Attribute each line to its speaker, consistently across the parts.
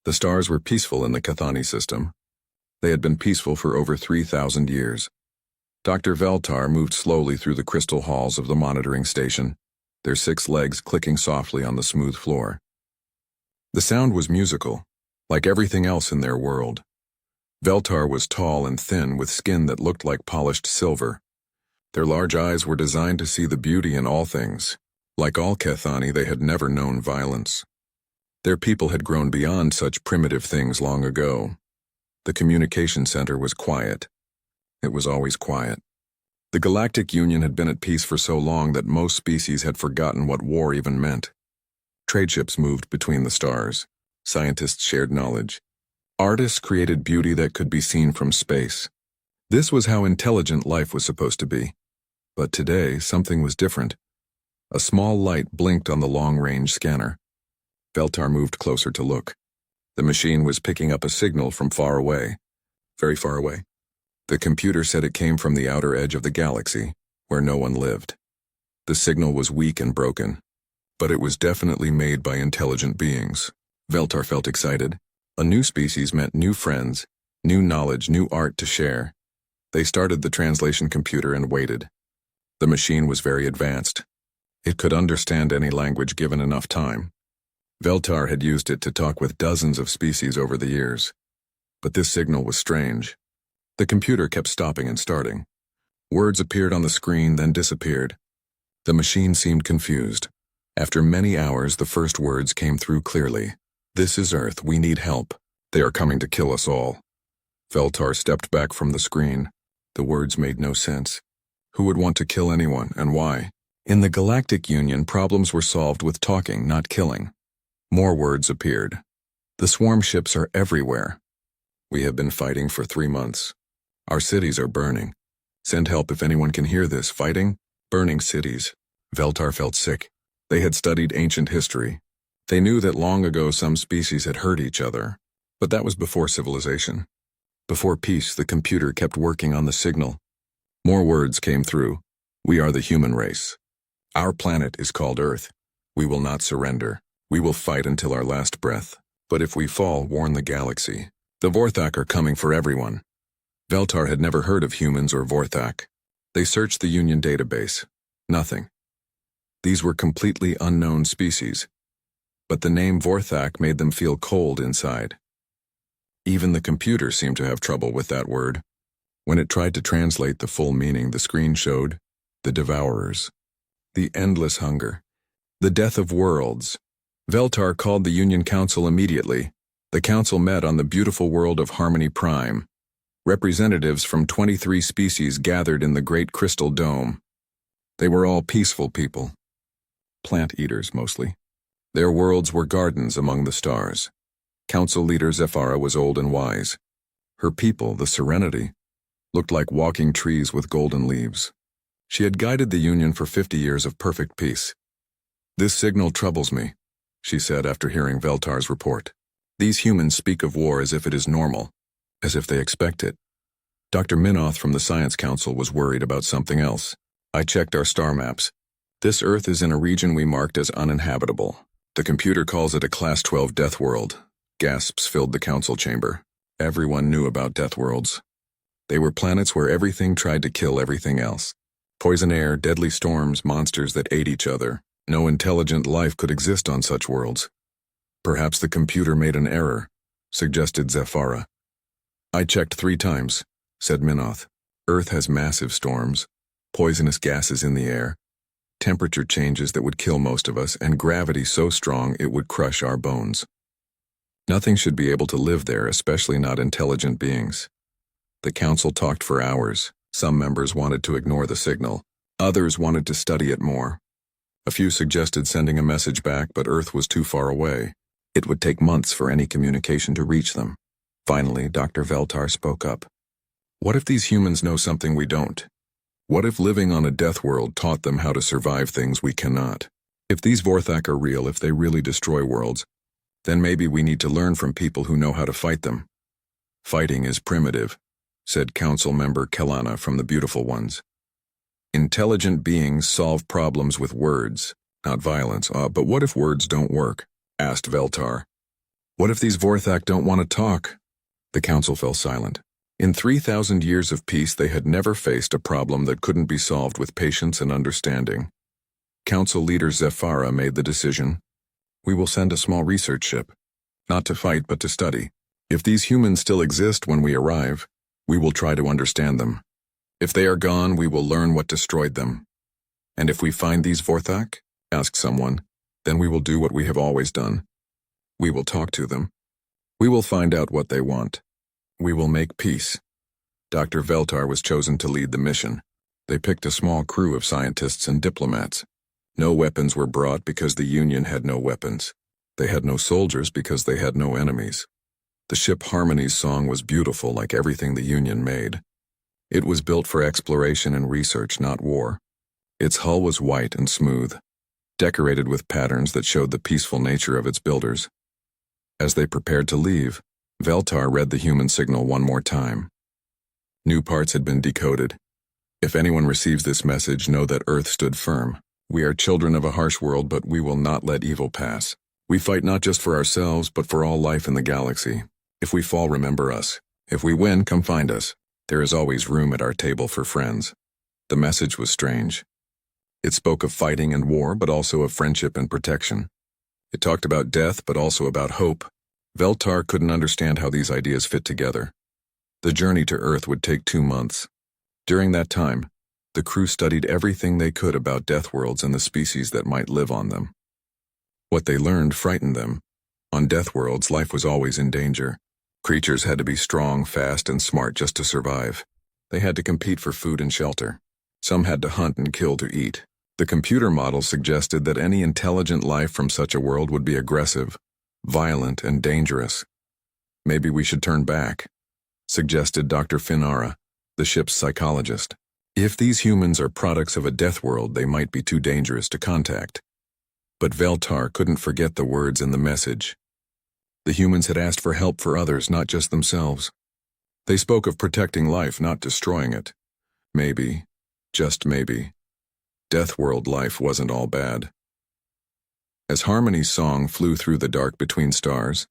Speaker 1: The stars were peaceful in the Cathani system. They had been peaceful for over 3,000 years. Dr. Veltar moved slowly through the crystal halls of the monitoring station, their 6 legs clicking softly on the smooth floor. The sound was musical, like everything else in their world. Veltar was tall and thin with skin that looked like polished silver. Their large eyes were designed to see the beauty in all things. Like all Cathani, they had never known violence. Their people had grown beyond such primitive things long ago. The communication center was quiet. It was always quiet. The Galactic Union had been at peace for so long that most species had forgotten what war even meant. Trade ships moved between the stars. Scientists shared knowledge. Artists created beauty that could be seen from space. This was how intelligent life was supposed to be. But today, something was different. A small light blinked on the long-range scanner. Veltar moved closer to look. The machine was picking up a signal from far away. Very far away. The computer said it came from the outer edge of the galaxy, where no one lived. The signal was weak and broken, but it was definitely made by intelligent beings. Veltar felt excited. A new species meant new friends, new knowledge, new art to share. They started the translation computer and waited. The machine was very advanced. It could understand any language given enough time. Veltar had used it to talk with dozens of species over the years. But this signal was strange. The computer kept stopping and starting. Words appeared on the screen, then disappeared. The machine seemed confused. After many hours, the first words came through clearly. "This is Earth. We need help. They are coming to kill us all." Veltar stepped back from the screen. The words made no sense. Who would want to kill anyone, and why? In the Galactic Union, problems were solved with talking, not killing. More words appeared. "The swarm ships are everywhere. We have been fighting for 3 months. Our cities are burning. Send help if anyone can hear this. Fighting? Burning cities." Veltar felt sick. They had studied ancient history. They knew that long ago some species had hurt each other. But that was before civilization. Before peace, the computer kept working on the signal. More words came through. "We are the human race. Our planet is called Earth. We will not surrender. We will fight until our last breath. But if we fall, warn the galaxy. The Vorthak are coming for everyone." Veltar had never heard of humans or Vorthak. They searched the Union database. Nothing. These were completely unknown species. But the name Vorthak made them feel cold inside. Even the computer seemed to have trouble with that word. When it tried to translate the full meaning, the screen showed the Devourers, the endless hunger, the death of worlds. Veltar called the Union Council immediately. The council met on the beautiful world of Harmony Prime. Representatives from 23 species gathered in the Great Crystal Dome. They were all peaceful people. Plant-eaters, mostly. Their worlds were gardens among the stars. Council leader Zephyra was old and wise. Her people, the Serenity, looked like walking trees with golden leaves. She had guided the Union for 50 years of perfect peace. "This signal troubles me," she said after hearing Veltar's report. "These humans speak of war as if it is normal, as if they expect it." Dr. Minoth from the Science Council was worried about something else. "I checked our star maps. This Earth is in a region we marked as uninhabitable. The computer calls it a Class 12 death world." Gasps filled the council chamber. Everyone knew about death worlds. They were planets where everything tried to kill everything else. Poison air, deadly storms, monsters that ate each other. No intelligent life could exist on such worlds. "Perhaps the computer made an error," suggested Zephyra. "I checked 3 times, said Minoth. "Earth has massive storms, poisonous gases in the air, temperature changes that would kill most of us, and gravity so strong it would crush our bones. Nothing should be able to live there, especially not intelligent beings." The council talked for hours. Some members wanted to ignore the signal. Others wanted to study it more. A few suggested sending a message back, but Earth was too far away. It would take months for any communication to reach them. Finally, Dr. Veltar spoke up. "What if these humans know something we don't? What if living on a death world taught them how to survive things we cannot? If these Vorthak are real, if they really destroy worlds, then maybe we need to learn from people who know how to fight them." "Fighting is primitive," said Council Member Kelana from the Beautiful Ones. "Intelligent beings solve problems with words, not violence." But what if words don't work?" asked Veltar. What if these Vorthak don't want to talk? The council fell silent. In 3,000 years of peace, they had never faced a problem that couldn't be solved with patience and understanding. Council leader Zephyra made the decision. We will send a small research ship. Not to fight, but to study. If these humans still exist when we arrive, we will try to understand them. If they are gone, we will learn what destroyed them. And if we find these Vorthak, asked someone, then we will do what we have always done. We will talk to them. We will find out what they want. We will make peace. Dr. Veltar was chosen to lead the mission. They picked a small crew of scientists and diplomats. No weapons were brought because the Union had no weapons. They had no soldiers because they had no enemies. The ship Harmony's song was beautiful like everything the Union made. It was built for exploration and research, not war. Its hull was white and smooth, decorated with patterns that showed the peaceful nature of its builders. As they prepared to leave, Veltar read the human signal one more time. New parts had been decoded. If anyone receives this message, know that Earth stood firm. We are children of a harsh world, but we will not let evil pass. We fight not just for ourselves, but for all life in the galaxy. If we fall, remember us. If we win, come find us. There is always room at our table for friends. The message was strange. It spoke of fighting and war, but also of friendship and protection. It talked about death, but also about hope. Veltar couldn't understand how these ideas fit together. The journey to Earth would take 2 months. During that time, the crew studied everything they could about death worlds and the species that might live on them. What they learned frightened them. On death worlds, life was always in danger. Creatures had to be strong, fast, and smart just to survive. They had to compete for food and shelter. Some had to hunt and kill to eat. The computer model suggested that any intelligent life from such a world would be aggressive, violent, and dangerous. Maybe we should turn back, suggested Dr. Finara, the ship's psychologist. If these humans are products of a death world, they might be too dangerous to contact. But Veltar couldn't forget the words in the message. The humans had asked for help for others, not just themselves. They spoke of protecting life, not destroying it. Maybe, just maybe, death world life wasn't all bad. As Harmony's song flew through the dark between stars,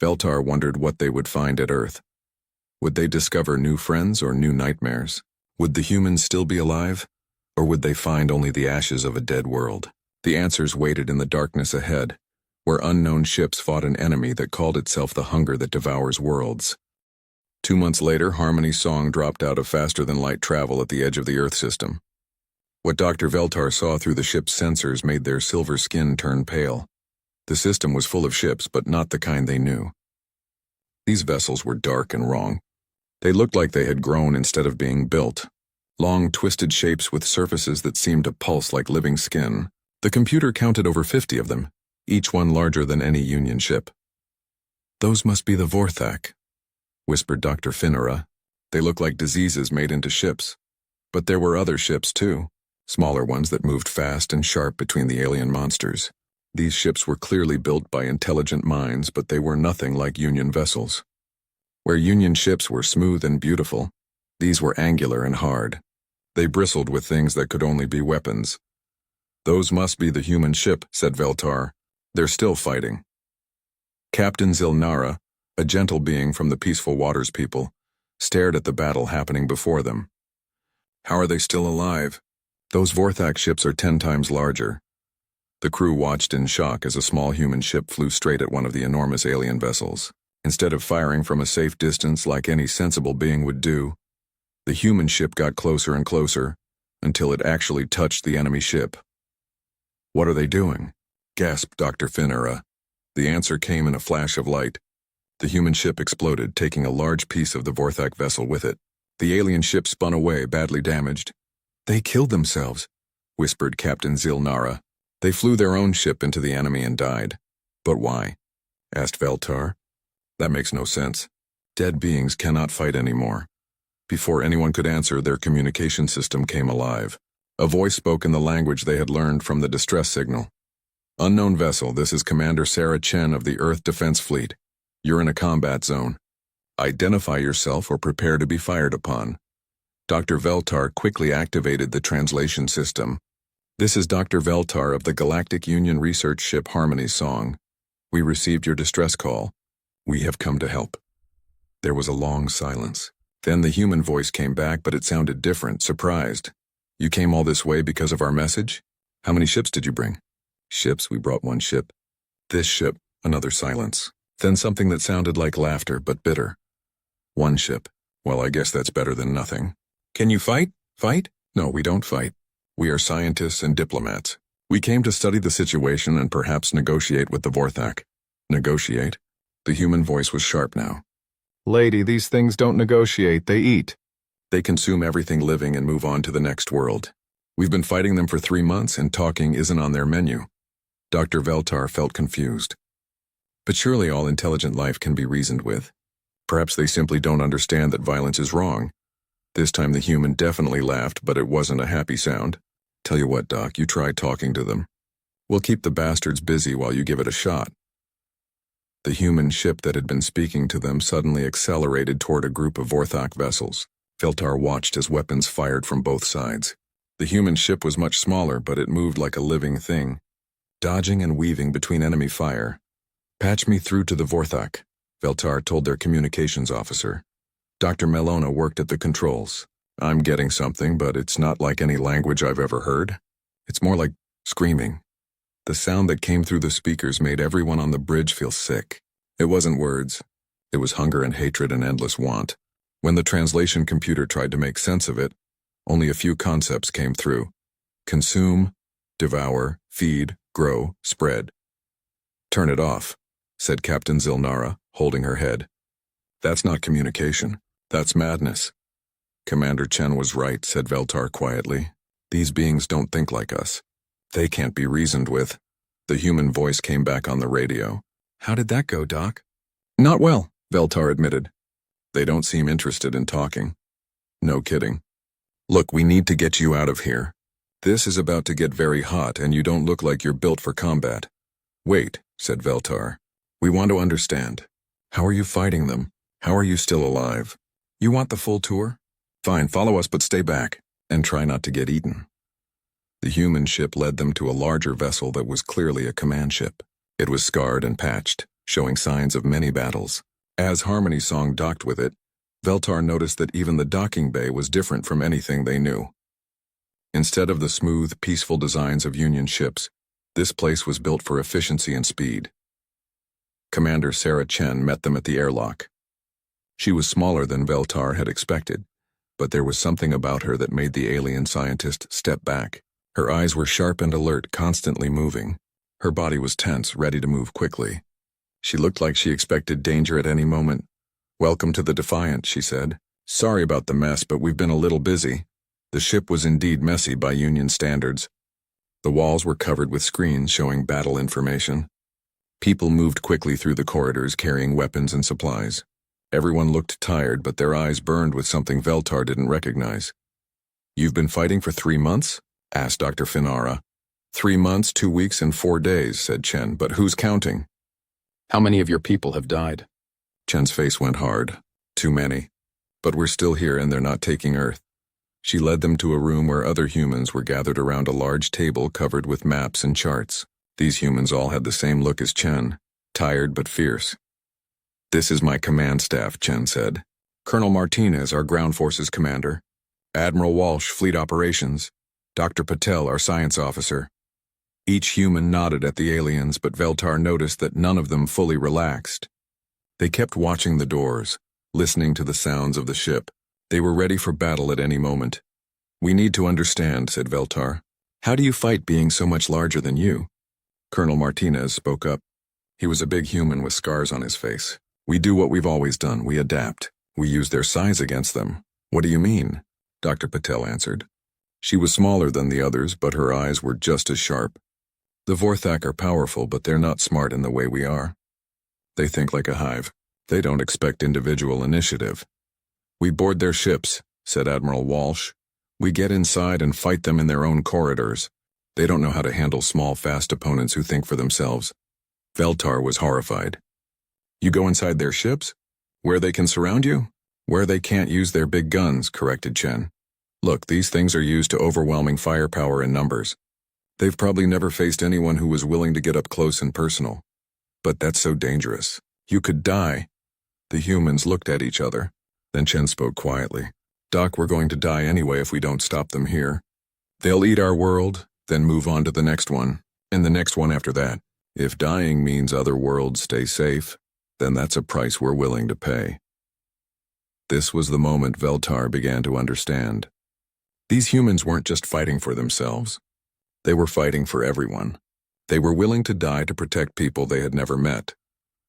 Speaker 1: Veltar wondered what they would find at Earth. Would they discover new friends or new nightmares? Would the humans still be alive? Or would they find only the ashes of a dead world? The answers waited in the darkness ahead, where unknown ships fought an enemy that called itself the hunger that devours worlds. 2 months later, Harmony's song dropped out of faster-than-light travel at the edge of the Earth system. What Dr. Veltar saw through the ship's sensors made their silver skin turn pale. The system was full of ships, but not the kind they knew. These vessels were dark and wrong. They looked like they had grown instead of being built. Long, twisted shapes with surfaces that seemed to pulse like living skin. The computer counted over 50 of them, each one larger than any Union ship. "Those must be the Vorthak," whispered Dr. Finara. "They look like diseases made into ships. But there were other ships, too. Smaller ones that moved fast and sharp between the alien monsters. These ships were clearly built by intelligent minds, but they were nothing like Union vessels. Where Union ships were smooth and beautiful, these were angular and hard. They bristled with things that could only be weapons. "Those must be the human ship," said Veltar. "They're still fighting." Captain Zilnara, a gentle being from the Peaceful Waters people, stared at the battle happening before them. "How are they still alive? Those Vorthak ships are 10 times larger." The crew watched in shock as a small human ship flew straight at one of the enormous alien vessels. Instead of firing from a safe distance like any sensible being would do, the human ship got closer and closer until it actually touched the enemy ship. "What are they doing?" gasped Dr. Finara. The answer came in a flash of light. The human ship exploded, taking a large piece of the Vorthak vessel with it. The alien ship spun away, badly damaged. "They killed themselves," whispered Captain Zilnara. "They flew their own ship into the enemy and died." "But why?" asked Veltar. "That makes no sense. Dead beings cannot fight anymore." Before anyone could answer, their communication system came alive. A voice spoke in the language they had learned from the distress signal. "Unknown vessel, this is Commander Sarah Chen of the Earth Defense Fleet. You're in a combat zone. Identify yourself or prepare to be fired upon." Dr. Veltar quickly activated the translation system. "This is Dr. Veltar of the Galactic Union research ship Harmony's Song. We received your distress call. We have come to help. There was a long silence. Then the human voice came back, but it sounded different, surprised. You came all this way because of our message? How many ships did you bring? Ships? We brought one ship. This ship. Another silence. Then something that sounded like laughter, but bitter. One ship. Well, I guess that's better than nothing. Can you fight? Fight? No, we don't fight. We are scientists and diplomats. We came to study the situation and perhaps negotiate with the Vorthak. Negotiate? The human voice was sharp now.
Speaker 2: Lady, these things don't negotiate, they eat.
Speaker 1: They consume everything living and move on to the next world. We've been fighting them for 3 months and talking isn't on their menu. Dr. Veltar felt confused. But surely all intelligent life can be reasoned with. Perhaps they simply don't understand that violence is wrong. This time the human definitely laughed, but it wasn't a happy sound. Tell you what, Doc, you try talking to them. We'll keep the bastards busy while you give it a shot. The human ship that had been speaking to them suddenly accelerated toward a group of Vorthak vessels. Veltar watched as weapons fired from both sides. The human ship was much smaller, but it moved like a living thing, dodging and weaving between enemy fire. Patch me through to the Vorthak, Veltar told their communications officer. Dr. Melona worked at the controls. I'm getting something, but it's not like any language I've ever heard. It's more like screaming. The sound that came through the speakers made everyone on the bridge feel sick. It wasn't words. It was hunger and hatred and endless want. When the translation computer tried to make sense of it, only a few concepts came through. Consume, devour, feed, grow, spread. Turn it off, said Captain Zilnara, holding her head. That's not communication. That's madness. Commander Chen was right, said Veltar quietly. These beings don't think like us. They can't be reasoned with. The human voice came back on the radio. How did that go, Doc? Not well, Veltar admitted. They don't seem interested in talking. No kidding. Look, we need to get you out of here. This is about to get very hot and you don't look like you're built for combat. Wait, said Veltar. We want to understand. How are you fighting them? How are you still alive? You want the full tour? Fine, follow us but stay back, and try not to get eaten. The human ship led them to a larger vessel that was clearly a command ship. It was scarred and patched, showing signs of many battles. As Harmony Song docked with it, Veltar noticed that even the docking bay was different from anything they knew. Instead of the smooth, peaceful designs of Union ships, this place was built for efficiency and speed. Commander Sarah Chen met them at the airlock. She was smaller than Veltar had expected, but there was something about her that made the alien scientist step back. Her eyes were sharp and alert, constantly moving. Her body was tense, ready to move quickly. She looked like she expected danger at any moment. Welcome to the Defiant, she said. Sorry about the mess, but we've been a little busy. The ship was indeed messy by Union standards. The walls were covered with screens showing battle information. People moved quickly through the corridors carrying weapons and supplies. Everyone looked tired, but their eyes burned with something Veltar didn't recognize. You've been fighting for 3 months? Asked Dr. Finara. 3 months, 2 weeks, and 4 days, said Chen, but who's counting?
Speaker 3: How many of your people have died?
Speaker 1: Chen's face went hard. Too many. But we're still here and they're not taking Earth. She led them to a room where other humans were gathered around a large table covered with maps and charts. These humans all had the same look as Chen, tired but fierce. This is my command staff, Chen said. Colonel Martinez, our ground forces commander. Admiral Walsh, fleet operations. Dr. Patel, our science officer. Each human nodded at the aliens, but Veltar noticed that none of them fully relaxed. They kept watching the doors, listening to the sounds of the ship. They were ready for battle at any moment. We need to understand, said Veltar. How do you fight being so much larger than you? Colonel Martinez spoke up. He was a big human with scars on his face. We do what we've always done. We adapt. We use their size against them. What do you mean? Dr. Patel answered. She was smaller than the others, but her eyes were just as sharp. The Vorthak are powerful, but they're not smart in the way we are. They think like a hive. They don't expect individual initiative. We board their ships, said Admiral Walsh. We get inside and fight them in their own corridors. They don't know how to handle small, fast opponents who think for themselves. Veltar was horrified. You go inside their ships? Where they can surround you? Where they can't use their big guns, corrected Chen. Look, these things are used to overwhelming firepower in numbers. They've probably never faced anyone who was willing to get up close and personal. But that's so dangerous. You could die. The humans looked at each other. Then Chen spoke quietly. Doc, we're going to die anyway if we don't stop them here. They'll eat our world, then move on to the next one, and the next one after that. If dying means other worlds stay safe, then that's a price we're willing to pay. This was the moment Veltar began to understand. These humans weren't just fighting for themselves. They were fighting for everyone. They were willing to die to protect people they had never met.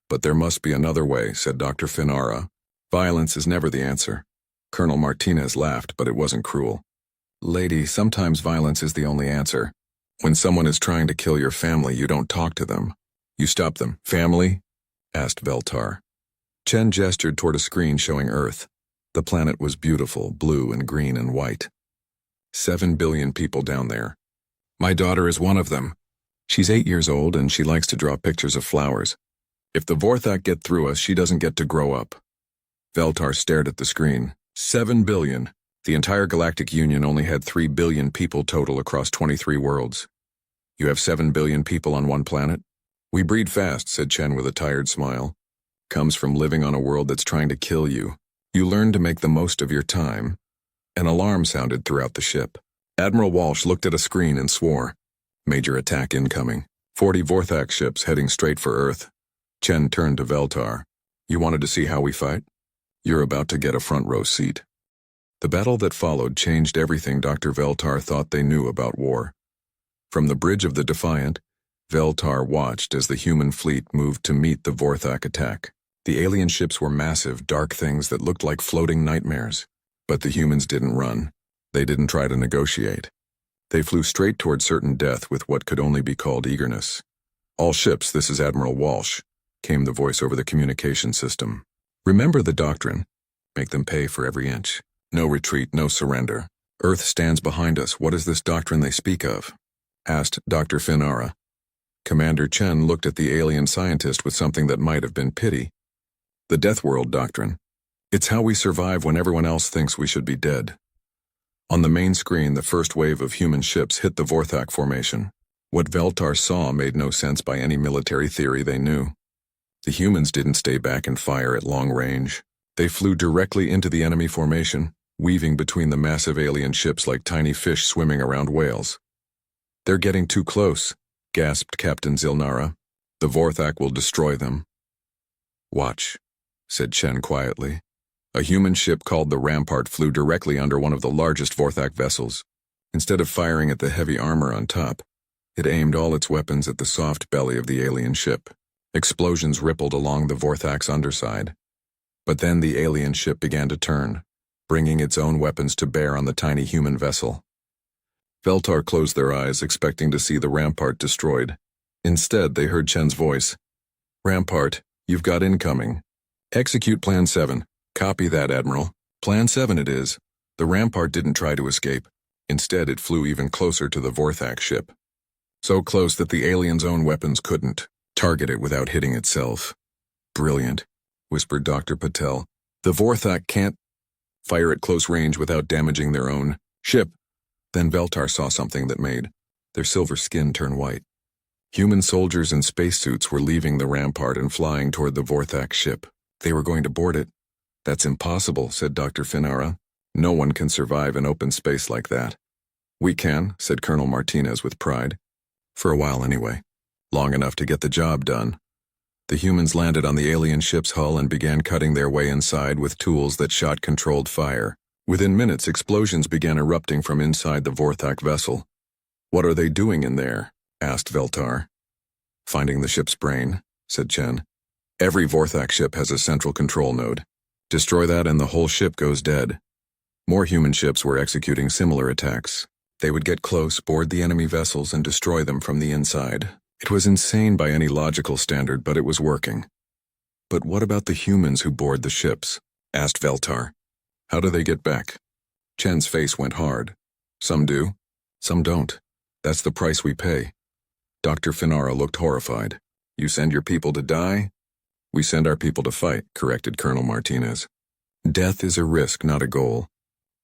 Speaker 1: But there must be another way, said Dr. Finara. Violence is never the answer. Colonel Martinez laughed, but it wasn't cruel. Lady, sometimes violence is the only answer. When someone is trying to kill your family, you don't talk to them. You stop them. Family? Asked Veltar. Chen gestured toward a screen showing Earth. The planet was beautiful, blue and green and white. 7 billion people down there. My daughter is one of them. She's 8 years old and she likes to draw pictures of flowers. If the Vorthak get through us, she doesn't get to grow up. Veltar stared at the screen. 7 billion. The entire Galactic Union only had 3 billion people total across 23 worlds. You have 7 billion people on one planet? We breed fast, said Chen with a tired smile. Comes from living on a world that's trying to kill you. You learn to make the most of your time. An alarm sounded throughout the ship. Admiral Walsh looked at a screen and swore. Major attack incoming. 40 Vorthak ships heading straight for Earth. Chen turned to Veltar. You wanted to see how we fight? You're about to get a front row seat. The battle that followed changed everything Dr. Veltar thought they knew about war. From the bridge of the Defiant, Veltar watched as the human fleet moved to meet the Vorthak attack. The alien ships were massive, dark things that looked like floating nightmares. But the humans didn't run. They didn't try to negotiate. They flew straight toward certain death with what could only be called eagerness. All ships, this is Admiral Walsh, came the voice over the communication system. Remember the doctrine. Make them pay for every inch. No retreat, no surrender. Earth stands behind us. What is this doctrine they speak of? Asked Dr. Finara. Commander Chen looked at the alien scientist with something that might have been pity. The Death World Doctrine. It's how we survive when everyone else thinks we should be dead. On the main screen, the first wave of human ships hit the Vorthak formation. What Veltar saw made no sense by any military theory they knew. The humans didn't stay back and fire at long range. They flew directly into the enemy formation, weaving between the massive alien ships like tiny fish swimming around whales. They're getting too close, gasped Captain Zilnara. The Vorthak will destroy them. Watch, said Chen quietly. A human ship called the Rampart flew directly under one of the largest Vorthak vessels. Instead of firing at the heavy armor on top, it aimed all its weapons at the soft belly of the alien ship. Explosions rippled along the Vorthak's underside. But then the alien ship began to turn, bringing its own weapons to bear on the tiny human vessel. Veltar closed their eyes, expecting to see the Rampart destroyed. Instead, they heard Chen's voice. Rampart, you've got incoming. Execute Plan 7. Copy that, Admiral. Plan 7 it is. The Rampart didn't try to escape. Instead, it flew even closer to the Vorthak ship. So close that the alien's own weapons couldn't target it without hitting itself. Brilliant, whispered Dr. Patel. The Vorthak can't fire at close range without damaging their own ship. Then Veltar saw something that made their silver skin turn white. Human soldiers in spacesuits were leaving the Rampart and flying toward the Vorthak ship. They were going to board it. That's impossible, said Dr. Finara. No one can survive in open space like that. We can, said Colonel Martinez with pride. For a while anyway. Long enough to get the job done. The humans landed on the alien ship's hull and began cutting their way inside with tools that shot controlled fire. Within minutes, explosions began erupting from inside the Vorthak vessel. What are they doing in there? Asked Veltar. Finding the ship's brain, said Chen. Every Vorthak ship has a central control node. Destroy that and the whole ship goes dead. More human ships were executing similar attacks. They would get close, board the enemy vessels, and destroy them from the inside. It was insane by any logical standard, but it was working. But what about the humans who board the ships? Asked Veltar. How do they get back? Chen's face went hard. Some do, some don't. That's the price we pay. Dr. Finara looked horrified. You send your people to die? We send our people to fight, corrected Colonel Martinez. Death is a risk, not a goal.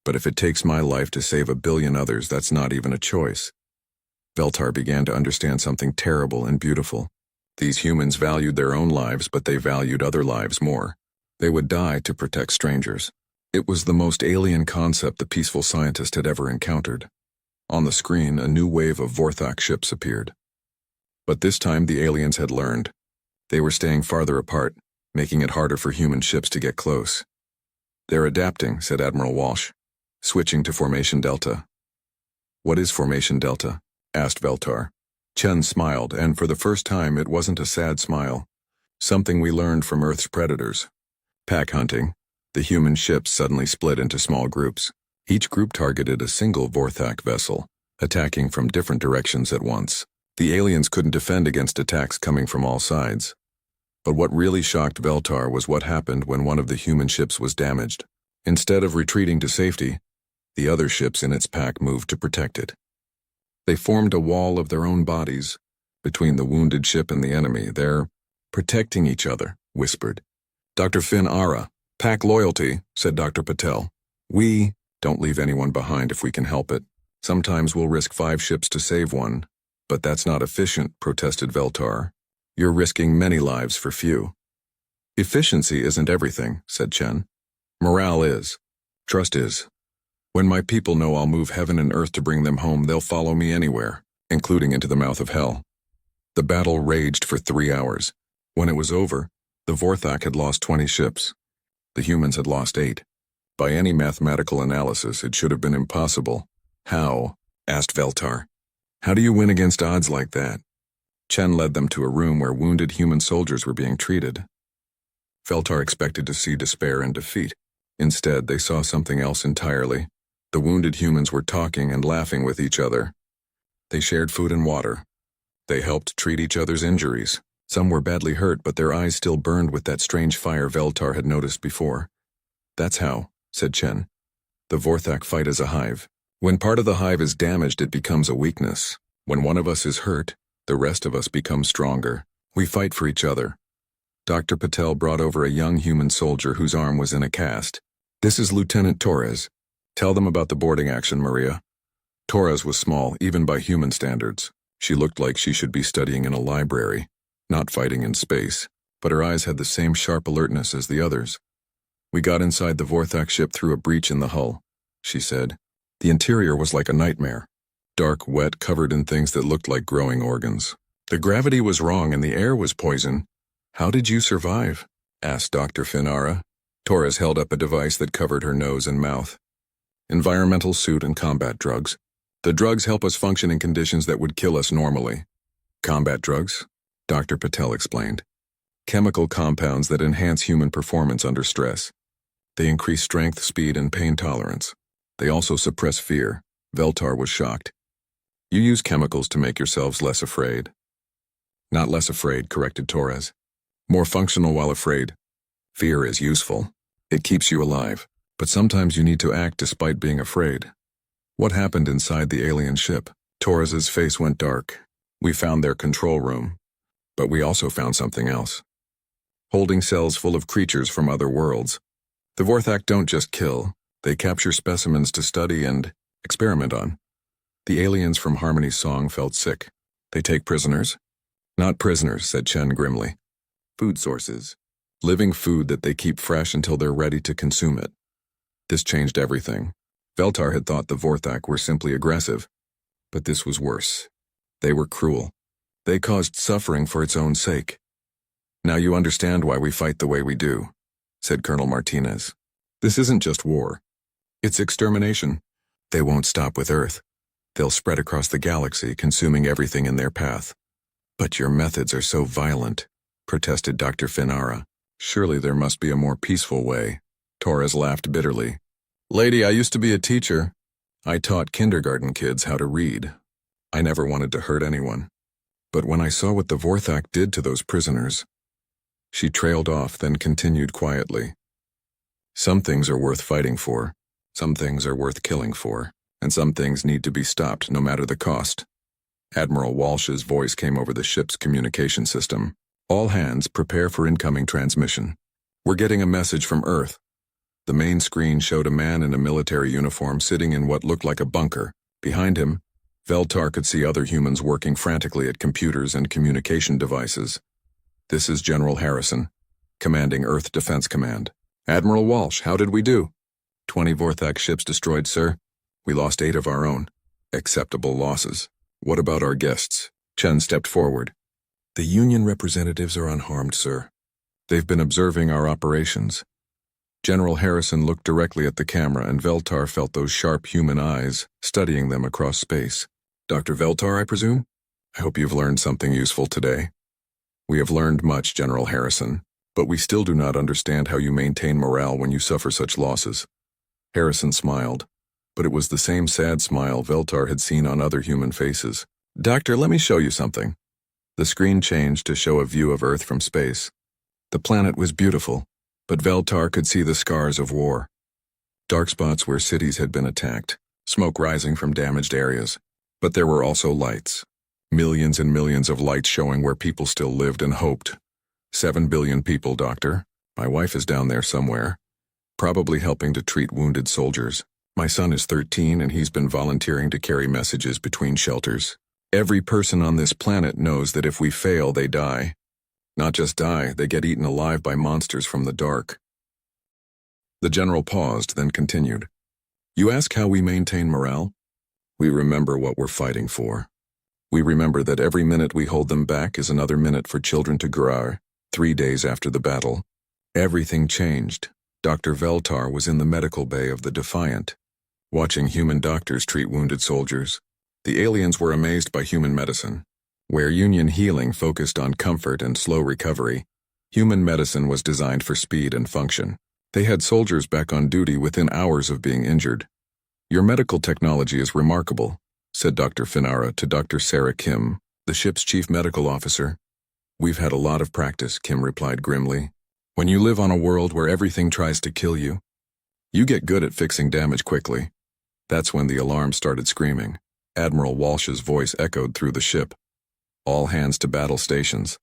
Speaker 1: But if it takes my life to save 1 billion others, that's not even a choice. Veltar began to understand something terrible and beautiful. These humans valued their own lives, but they valued other lives more. They would die to protect strangers. It was the most alien concept the peaceful scientist had ever encountered. On the screen, a new wave of Vorthak ships appeared. But this time the aliens had learned. They were staying farther apart, making it harder for human ships to get close. "They're adapting," said Admiral Walsh, switching to Formation Delta. "What is Formation Delta?" asked Veltar. Chen smiled, and for the first time it wasn't a sad smile. "Something we learned from Earth's predators. Pack hunting." The human ships suddenly split into small groups. Each group targeted a single Vorthak vessel, attacking from different directions at once. The aliens couldn't defend against attacks coming from all sides. But what really shocked Veltar was what happened when one of the human ships was damaged. Instead of retreating to safety, the other ships in its pack moved to protect it. They formed a wall of their own bodies between the wounded ship and the enemy. "They're protecting each other," whispered Dr. Finn Ara. "Pack loyalty," said Dr. Patel. "We don't leave anyone behind if we can help it. Sometimes we'll risk 5 ships to save one, but that's not efficient," protested Veltar. "You're risking many lives for few." "Efficiency isn't everything," said Chen. "Morale is. Trust is. When my people know I'll move heaven and earth to bring them home, they'll follow me anywhere, including into the mouth of hell." The battle raged for 3 hours. When it was over, the Vorthak had lost 20 ships. The humans had lost 8. By any mathematical analysis, it should have been impossible. "How?" asked Veltar. "How do you win against odds like that?" Chen led them to a room where wounded human soldiers were being treated. Veltar expected to see despair and defeat. Instead, they saw something else entirely. The wounded humans were talking and laughing with each other. They shared food and water. They helped treat each other's injuries. Some were badly hurt, but their eyes still burned with that strange fire Veltar had noticed before. "That's how," said Chen. "The Vorthak fight as a hive. When part of the hive is damaged, it becomes a weakness. When one of us is hurt, the rest of us become stronger. We fight for each other." Dr. Patel brought over a young human soldier whose arm was in a cast. "This is Lieutenant Torres. Tell them about the boarding action, Maria." Torres was small, even by human standards. She looked like she should be studying in a library, not fighting in space, but her eyes had the same sharp alertness as the others. "We got inside the Vorthak ship through a breach in the hull," she said. "The interior was like a nightmare. Dark, wet, covered in things that looked like growing organs. The gravity was wrong and the air was poison. How did you survive?" asked Dr. Finara. Torres held up a device that covered her nose and mouth. "Environmental suit and combat drugs. The drugs help us function in conditions that would kill us normally." "Combat drugs?" Dr. Patel explained. "Chemical compounds that enhance human performance under stress. They increase strength, speed, and pain tolerance. They also suppress fear." Veltar was shocked. "You use chemicals to make yourselves less afraid." "Not less afraid," corrected Torres. "More functional while afraid. Fear is useful. It keeps you alive, but sometimes you need to act despite being afraid." "What happened inside the alien ship?" Torres's face went dark. "We found their control room, but we also found something else. Holding cells full of creatures from other worlds. The Vorthak don't just kill, they capture specimens to study and experiment on." The aliens from Harmony's song felt sick. "They take prisoners?" "Not prisoners," said Chen grimly. "Food sources. Living food that they keep fresh until they're ready to consume it." This changed everything. Veltar had thought the Vorthak were simply aggressive, but this was worse. They were cruel. They caused suffering for its own sake. "Now you understand why we fight the way we do," said Colonel Martinez. "This isn't just war. It's extermination. They won't stop with Earth. They'll spread across the galaxy, consuming everything in their path." "But your methods are so violent," protested Dr. Finara. "Surely there must be a more peaceful way." Torres laughed bitterly. "Lady, I used to be a teacher. I taught kindergarten kids how to read. I never wanted to hurt anyone. But when I saw what the Vorthak did to those prisoners..." She trailed off, then continued quietly. "Some things are worth fighting for, some things are worth killing for, and some things need to be stopped no matter the cost." Admiral Walsh's voice came over the ship's communication system. "All hands, prepare for incoming transmission. We're getting a message from Earth." The main screen showed a man in a military uniform sitting in what looked like a bunker. Behind him, Veltar could see other humans working frantically at computers and communication devices. This is General Harrison, commanding Earth Defense Command. Admiral Walsh, how did we do? 20 Vorthak ships destroyed, sir. We lost 8 of our own. Acceptable losses. What about our guests? Chen stepped forward. The Union representatives are unharmed, sir. They've been observing our operations. General Harrison looked directly at the camera, and Veltar felt those sharp human eyes studying them across space. Dr. Veltar, I presume? I hope you've learned something useful today. We have learned much, General Harrison, but we still do not understand how you maintain morale when you suffer such losses. Harrison smiled, but it was the same sad smile Veltar had seen on other human faces. Doctor, let me show you something. The screen changed to show a view of Earth from space. The planet was beautiful, but Veltar could see the scars of war. Dark spots where cities had been attacked, smoke rising from damaged areas. But there were also lights. Millions and millions of lights showing where people still lived and hoped. 7 billion people, Doctor. My wife is down there somewhere, probably helping to treat wounded soldiers. My son is 13 and he's been volunteering to carry messages between shelters. Every person on this planet knows that if we fail, they die. Not just die, they get eaten alive by monsters from the dark. The general paused, then continued. You ask how we maintain morale? We remember what we're fighting for. We remember that every minute we hold them back is another minute for children to grow. 3 days after the battle, everything changed. Dr. Veltar was in the medical bay of the Defiant, watching human doctors treat wounded soldiers. The aliens were amazed by human medicine. Where Union healing focused on comfort and slow recovery, human medicine was designed for speed and function. They had soldiers back on duty within hours of being injured. Your medical technology is remarkable, said Dr. Finara to Dr. Sarah Kim, the ship's chief medical officer. We've had a lot of practice, Kim replied grimly. When you live on a world where everything tries to kill you, you get good at fixing damage quickly. That's when the alarm started screaming. Admiral Walsh's voice echoed through the ship. All hands to battle stations.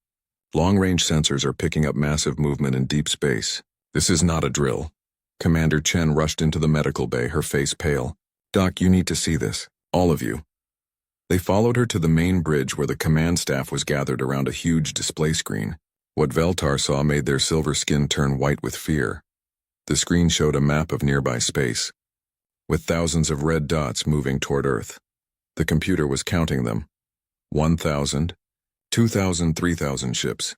Speaker 1: Long-range sensors are picking up massive movement in deep space. This is not a drill. Commander Chen rushed into the medical bay, her face pale. Doc, you need to see this. All of you. They followed her to the main bridge where the command staff was gathered around a huge display screen. What Veltar saw made their silver skin turn white with fear. The screen showed a map of nearby space, with thousands of red dots moving toward Earth. The computer was counting them. 1,000, 2,000, 3,000 ships.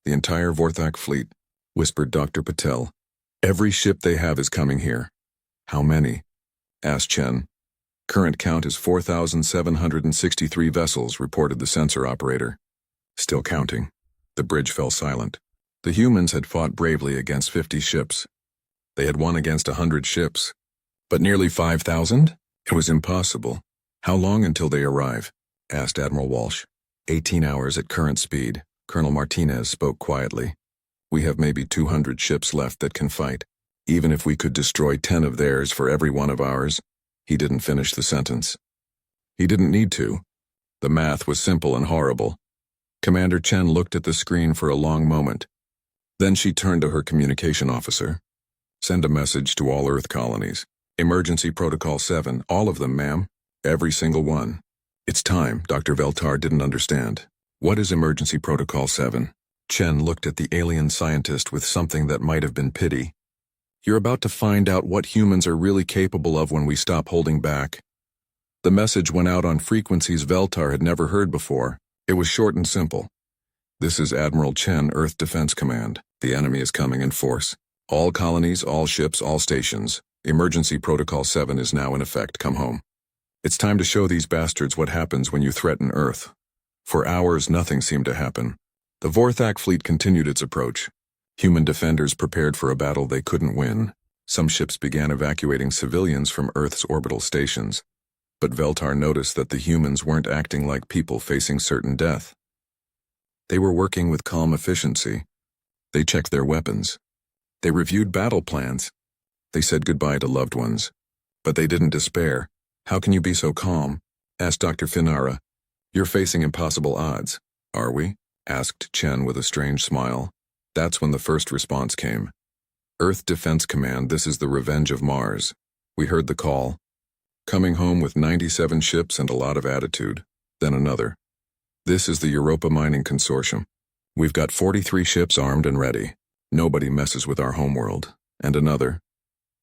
Speaker 1: The entire Vorthak fleet, whispered Dr. Patel. Every ship they have is coming here. How many? Asked Chen. Current count is 4,763 vessels, reported the sensor operator. Still counting. The bridge fell silent. The humans had fought bravely against 50 ships. They had won against 100 ships. But nearly 5,000? It was impossible. How long until they arrive? Asked Admiral Walsh. 18 hours at current speed, Colonel Martinez spoke quietly. We have maybe 200 ships left that can fight. Even if we could destroy 10 of theirs for every one of ours. He didn't finish the sentence. He didn't need to. The math was simple and horrible. Commander Chen looked at the screen for a long moment. Then she turned to her communication officer. Send a message to all Earth colonies. Emergency Protocol 7, all of them, ma'am. Every single one. It's time. Dr. Veltar didn't understand. What is Emergency Protocol 7? Chen looked at the alien scientist with something that might have been pity. You're about to find out what humans are really capable of when we stop holding back. The message went out on frequencies Veltar had never heard before. It was short and simple. This is Admiral Chen, Earth Defense Command. The enemy is coming in force. All colonies, all ships, all stations. Emergency Protocol 7 is now in effect. Come home. It's time to show these bastards what happens when you threaten Earth. For hours, nothing seemed to happen. The Vorthak fleet continued its approach. Human defenders prepared for a battle they couldn't win. Some ships began evacuating civilians from Earth's orbital stations. But Veltar noticed that the humans weren't acting like people facing certain death. They were working with calm efficiency. They checked their weapons. They reviewed battle plans. They said goodbye to loved ones. But they didn't despair. How can you be so calm? Asked Dr. Finara. You're facing impossible odds. Are we? Asked Chen with a strange smile. That's when the first response came. Earth Defense Command, this is the revenge of Mars. We heard the call. coming home with 97 ships and a lot of attitude. Then another. This is the Europa Mining Consortium. We've got 43 ships armed and ready. Nobody messes with our homeworld. And another.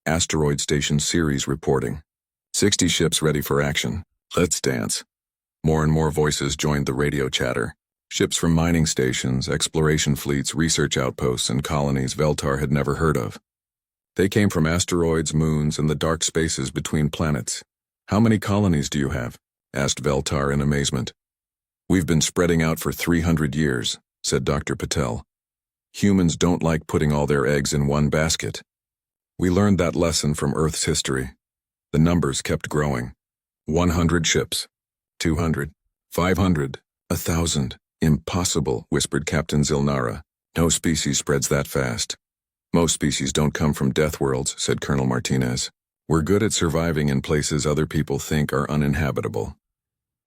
Speaker 1: Asteroid Station Series reporting. 60 ships ready for action. Let's dance. More and more voices joined the radio chatter. Ships from mining stations, exploration fleets, research outposts, and colonies Veltar had never heard of. They came from asteroids, moons, and the dark spaces between planets. How many colonies do you have? Asked Veltar in amazement. We've been spreading out for 300 years, said Dr. Patel. Humans don't like putting all their eggs in one basket. We learned that lesson from Earth's history. The numbers kept growing. 100 ships. 200. 500. 1,000. Impossible, whispered Captain Zilnara. No species spreads that fast. Most species don't come from death worlds, said Colonel Martinez. We're good at surviving in places other people think are uninhabitable.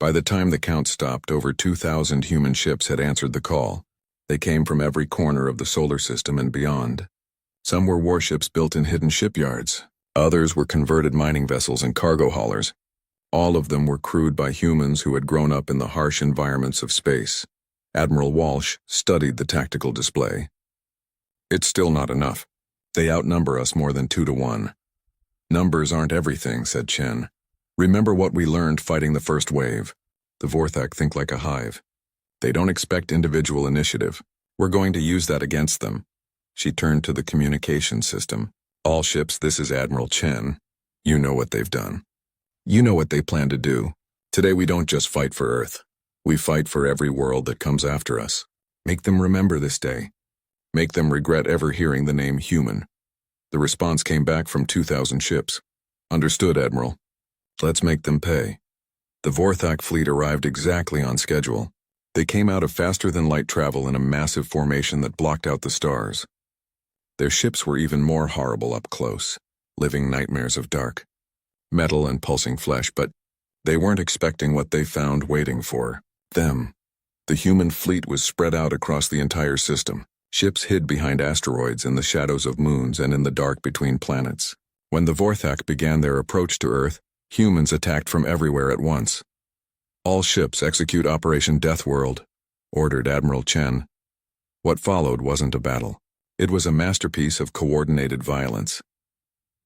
Speaker 1: By the time the count stopped, over 2,000 human ships had answered the call. They came from every corner of the solar system and beyond. Some were warships built in hidden shipyards. Others were converted mining vessels and cargo haulers. All of them were crewed by humans who had grown up in the harsh environments of space. Admiral Walsh studied the tactical display. It's still not enough. They outnumber us more than 2 to 1. Numbers aren't everything, said Chen. Remember what we learned fighting the first wave. The Vorthak think like a hive. They don't expect individual initiative. We're going to use that against them. She turned to the communication system. All ships, this is Admiral Chen. You know what they've done. You know what they plan to do. Today we don't just fight for Earth. We fight for every world that comes after us. Make them remember this day. Make them regret ever hearing the name human. The response came back from 2,000 ships. Understood, Admiral. Let's make them pay. The Vorthak fleet arrived exactly on schedule. They came out of faster-than-light travel in a massive formation that blocked out the stars. Their ships were even more horrible up close, living nightmares of dark. Metal and pulsing flesh, but they weren't expecting what they found waiting for them. The human fleet was spread out across the entire system. Ships hid behind asteroids in the shadows of moons and in the dark between planets. When the Vorthak began their approach to Earth, humans attacked from everywhere at once. All ships execute Operation Death World, ordered Admiral Chen. What followed wasn't a battle. It was a masterpiece of coordinated violence.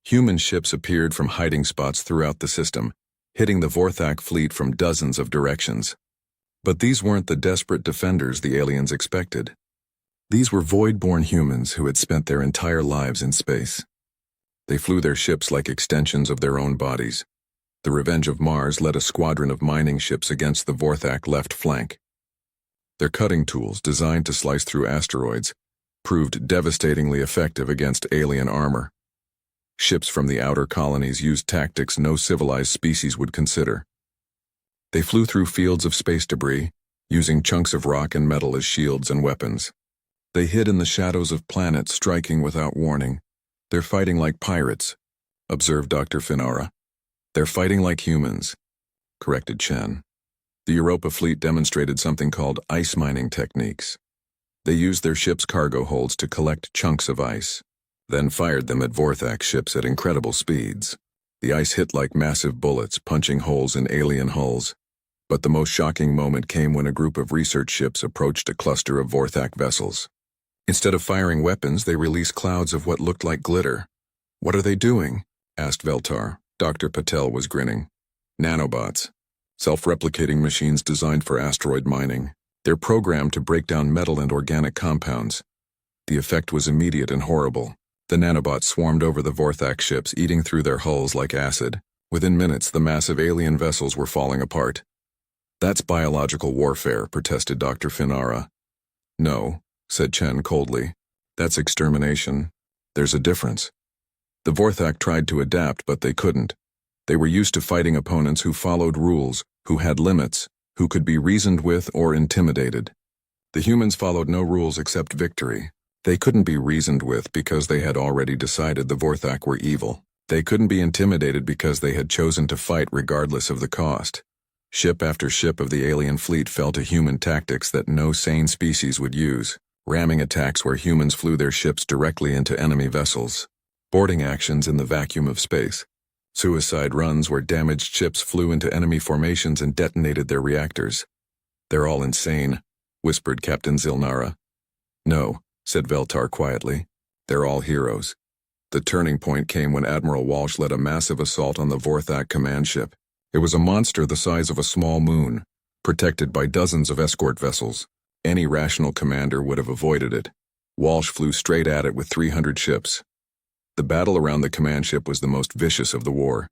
Speaker 1: Human ships appeared from hiding spots throughout the system, hitting the Vorthak fleet from dozens of directions. But these weren't the desperate defenders the aliens expected. These were void-born humans who had spent their entire lives in space. They flew their ships like extensions of their own bodies. The Revenge of Mars led a squadron of mining ships against the Vorthak left flank. Their cutting tools, designed to slice through asteroids, proved devastatingly effective against alien armor. Ships from the outer colonies used tactics no civilized species would consider. They flew through fields of space debris, using chunks of rock and metal as shields and weapons. They hid in the shadows of planets, striking without warning. They're fighting like pirates, observed Dr. Finara. They're fighting like humans, corrected Chen. The Europa fleet demonstrated something called ice mining techniques. They used their ships' cargo holds to collect chunks of ice, then fired them at Vorthak ships at incredible speeds. The ice hit like massive bullets, punching holes in alien hulls. But the most shocking moment came when a group of research ships approached a cluster of Vorthak vessels. Instead of firing weapons, they released clouds of what looked like glitter. What are they doing? Asked Veltar. Dr. Patel was grinning. Nanobots. Self-replicating machines designed for asteroid mining. They're programmed to break down metal and organic compounds. The effect was immediate and horrible. The nanobots swarmed over the Vorthak ships, eating through their hulls like acid. Within minutes, the massive alien vessels were falling apart. That's biological warfare, protested Dr. Finara. No, said Chen coldly. That's extermination. There's a difference. The Vorthak tried to adapt, but they couldn't. They were used to fighting opponents who followed rules, who had limits, who could be reasoned with or intimidated. The humans followed no rules except victory. They couldn't be reasoned with because they had already decided the Vorthak were evil. They couldn't be intimidated because they had chosen to fight regardless of the cost. Ship after ship of the alien fleet fell to human tactics that no sane species would use. Ramming attacks where humans flew their ships directly into enemy vessels. Boarding actions in the vacuum of space. Suicide runs where damaged ships flew into enemy formations and detonated their reactors. They're all insane, whispered Captain Zilnara. No, said Veltar quietly. They're all heroes. The turning point came when Admiral Walsh led a massive assault on the Vorthak command ship. It was a monster the size of a small moon, protected by dozens of escort vessels. Any rational commander would have avoided it. Walsh flew straight at it with 300 ships. The battle around the command ship was the most vicious of the war.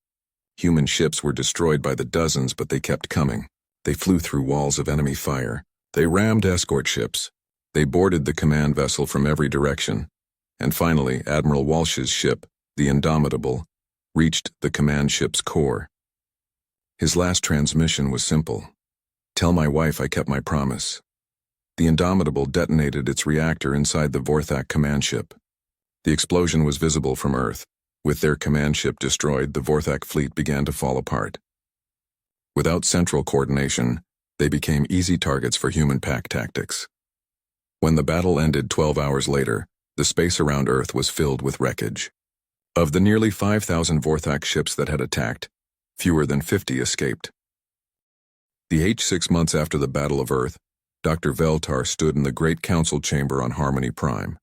Speaker 1: Human ships were destroyed by the dozens, but they kept coming. They flew through walls of enemy fire. They rammed escort ships. They boarded the command vessel from every direction. And finally, Admiral Walsh's ship, the Indomitable, reached the command ship's core. His last transmission was simple. Tell my wife I kept my promise. The Indomitable detonated its reactor inside the Vorthak command ship. The explosion was visible from Earth. With their command ship destroyed, the Vorthak fleet began to fall apart. Without central coordination, they became easy targets for human pack tactics. When the battle ended 12 hours later, the space around Earth was filled with wreckage. Of the nearly 5,000 Vorthak ships that had attacked, fewer than 50 escaped. The 6 months after the Battle of Earth, Dr. Veltar stood in the Great Council Chamber on Harmony Prime.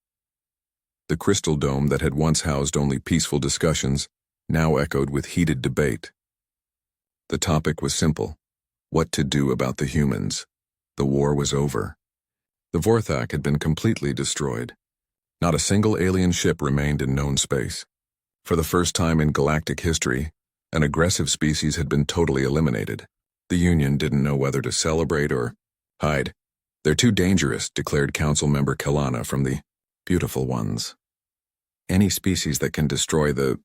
Speaker 1: The crystal dome that had once housed only peaceful discussions now echoed with heated debate. The topic was simple: what to do about the humans. The war was over. The Vorthak had been completely destroyed. Not a single alien ship remained in known space. For the first time in galactic history, an aggressive species had been totally eliminated. The Union didn't know whether to celebrate or hide. They're too dangerous, declared Council Member Kalana from the Beautiful Ones. Any species that can destroy the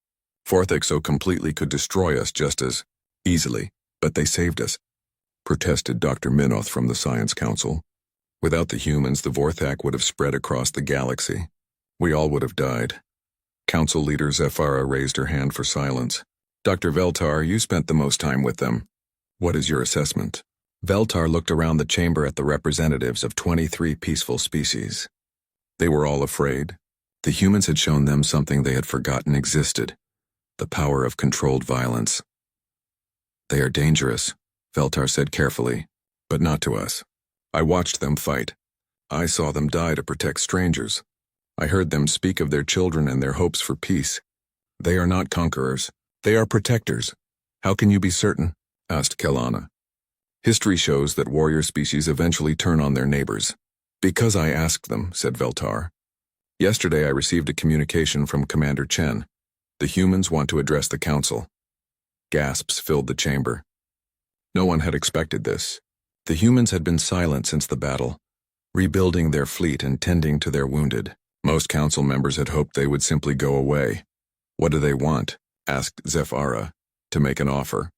Speaker 1: Vorthak so completely could destroy us just as easily, but they saved us, protested Dr. Minoth from the Science Council. Without the humans, the Vorthak would have spread across the galaxy. We all would have died. Council leader Zephyra raised her hand for silence. Dr. Veltar, you spent the most time with them. What is your assessment? Veltar looked around the chamber at the representatives of 23 peaceful species. They were all afraid. The humans had shown them something they had forgotten existed: the power of controlled violence. They are dangerous, Veltar said carefully, but not to us. I watched them fight. I saw them die to protect strangers. I heard them speak of their children and their hopes for peace. They are not conquerors. They are protectors. How can you be certain? Asked Kalana. History shows that warrior species eventually turn on their neighbors. Because I asked them, said Veltar. Yesterday I received a communication from Commander Chen. The humans want to address the council. Gasps filled the chamber. No one had expected this. The humans had been silent since the battle, rebuilding their fleet and tending to their wounded. Most council members had hoped they would simply go away. What do they want? Asked Zephyra, to make an offer.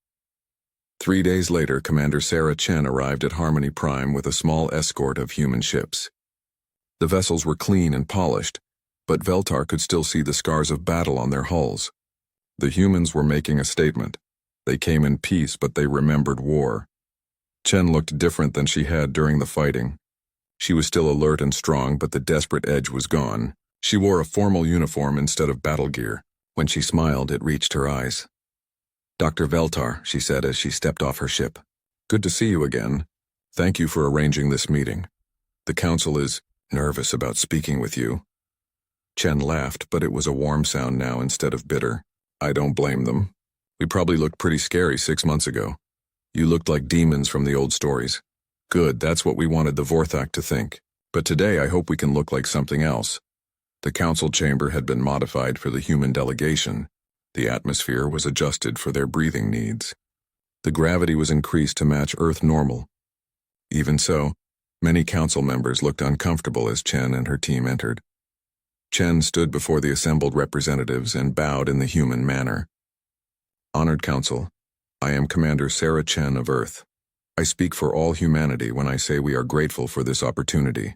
Speaker 1: 3 days later, Commander Sarah Chen arrived at Harmony Prime with a small escort of human ships. The vessels were clean and polished, but Veltar could still see the scars of battle on their hulls. The humans were making a statement. They came in peace, but they remembered war. Chen looked different than she had during the fighting. She was still alert and strong, but the desperate edge was gone. She wore a formal uniform instead of battle gear. When she smiled, it reached her eyes. Dr. Veltar, she said as she stepped off her ship. Good to see you again. Thank you for arranging this meeting. The council is nervous about speaking with you. Chen laughed, but it was a warm sound now instead of bitter. I don't blame them. We probably looked pretty scary 6 months ago. You looked like demons from the old stories. Good, that's what we wanted the Vorthak to think. But today I hope we can look like something else. The council chamber had been modified for the human delegation. The atmosphere was adjusted for their breathing needs. The gravity was increased to match Earth normal. Even so, many council members looked uncomfortable as Chen and her team entered. Chen stood before the assembled representatives and bowed in the human manner. Honored Council, I am Commander Sarah Chen of Earth. I speak for all humanity when I say we are grateful for this opportunity.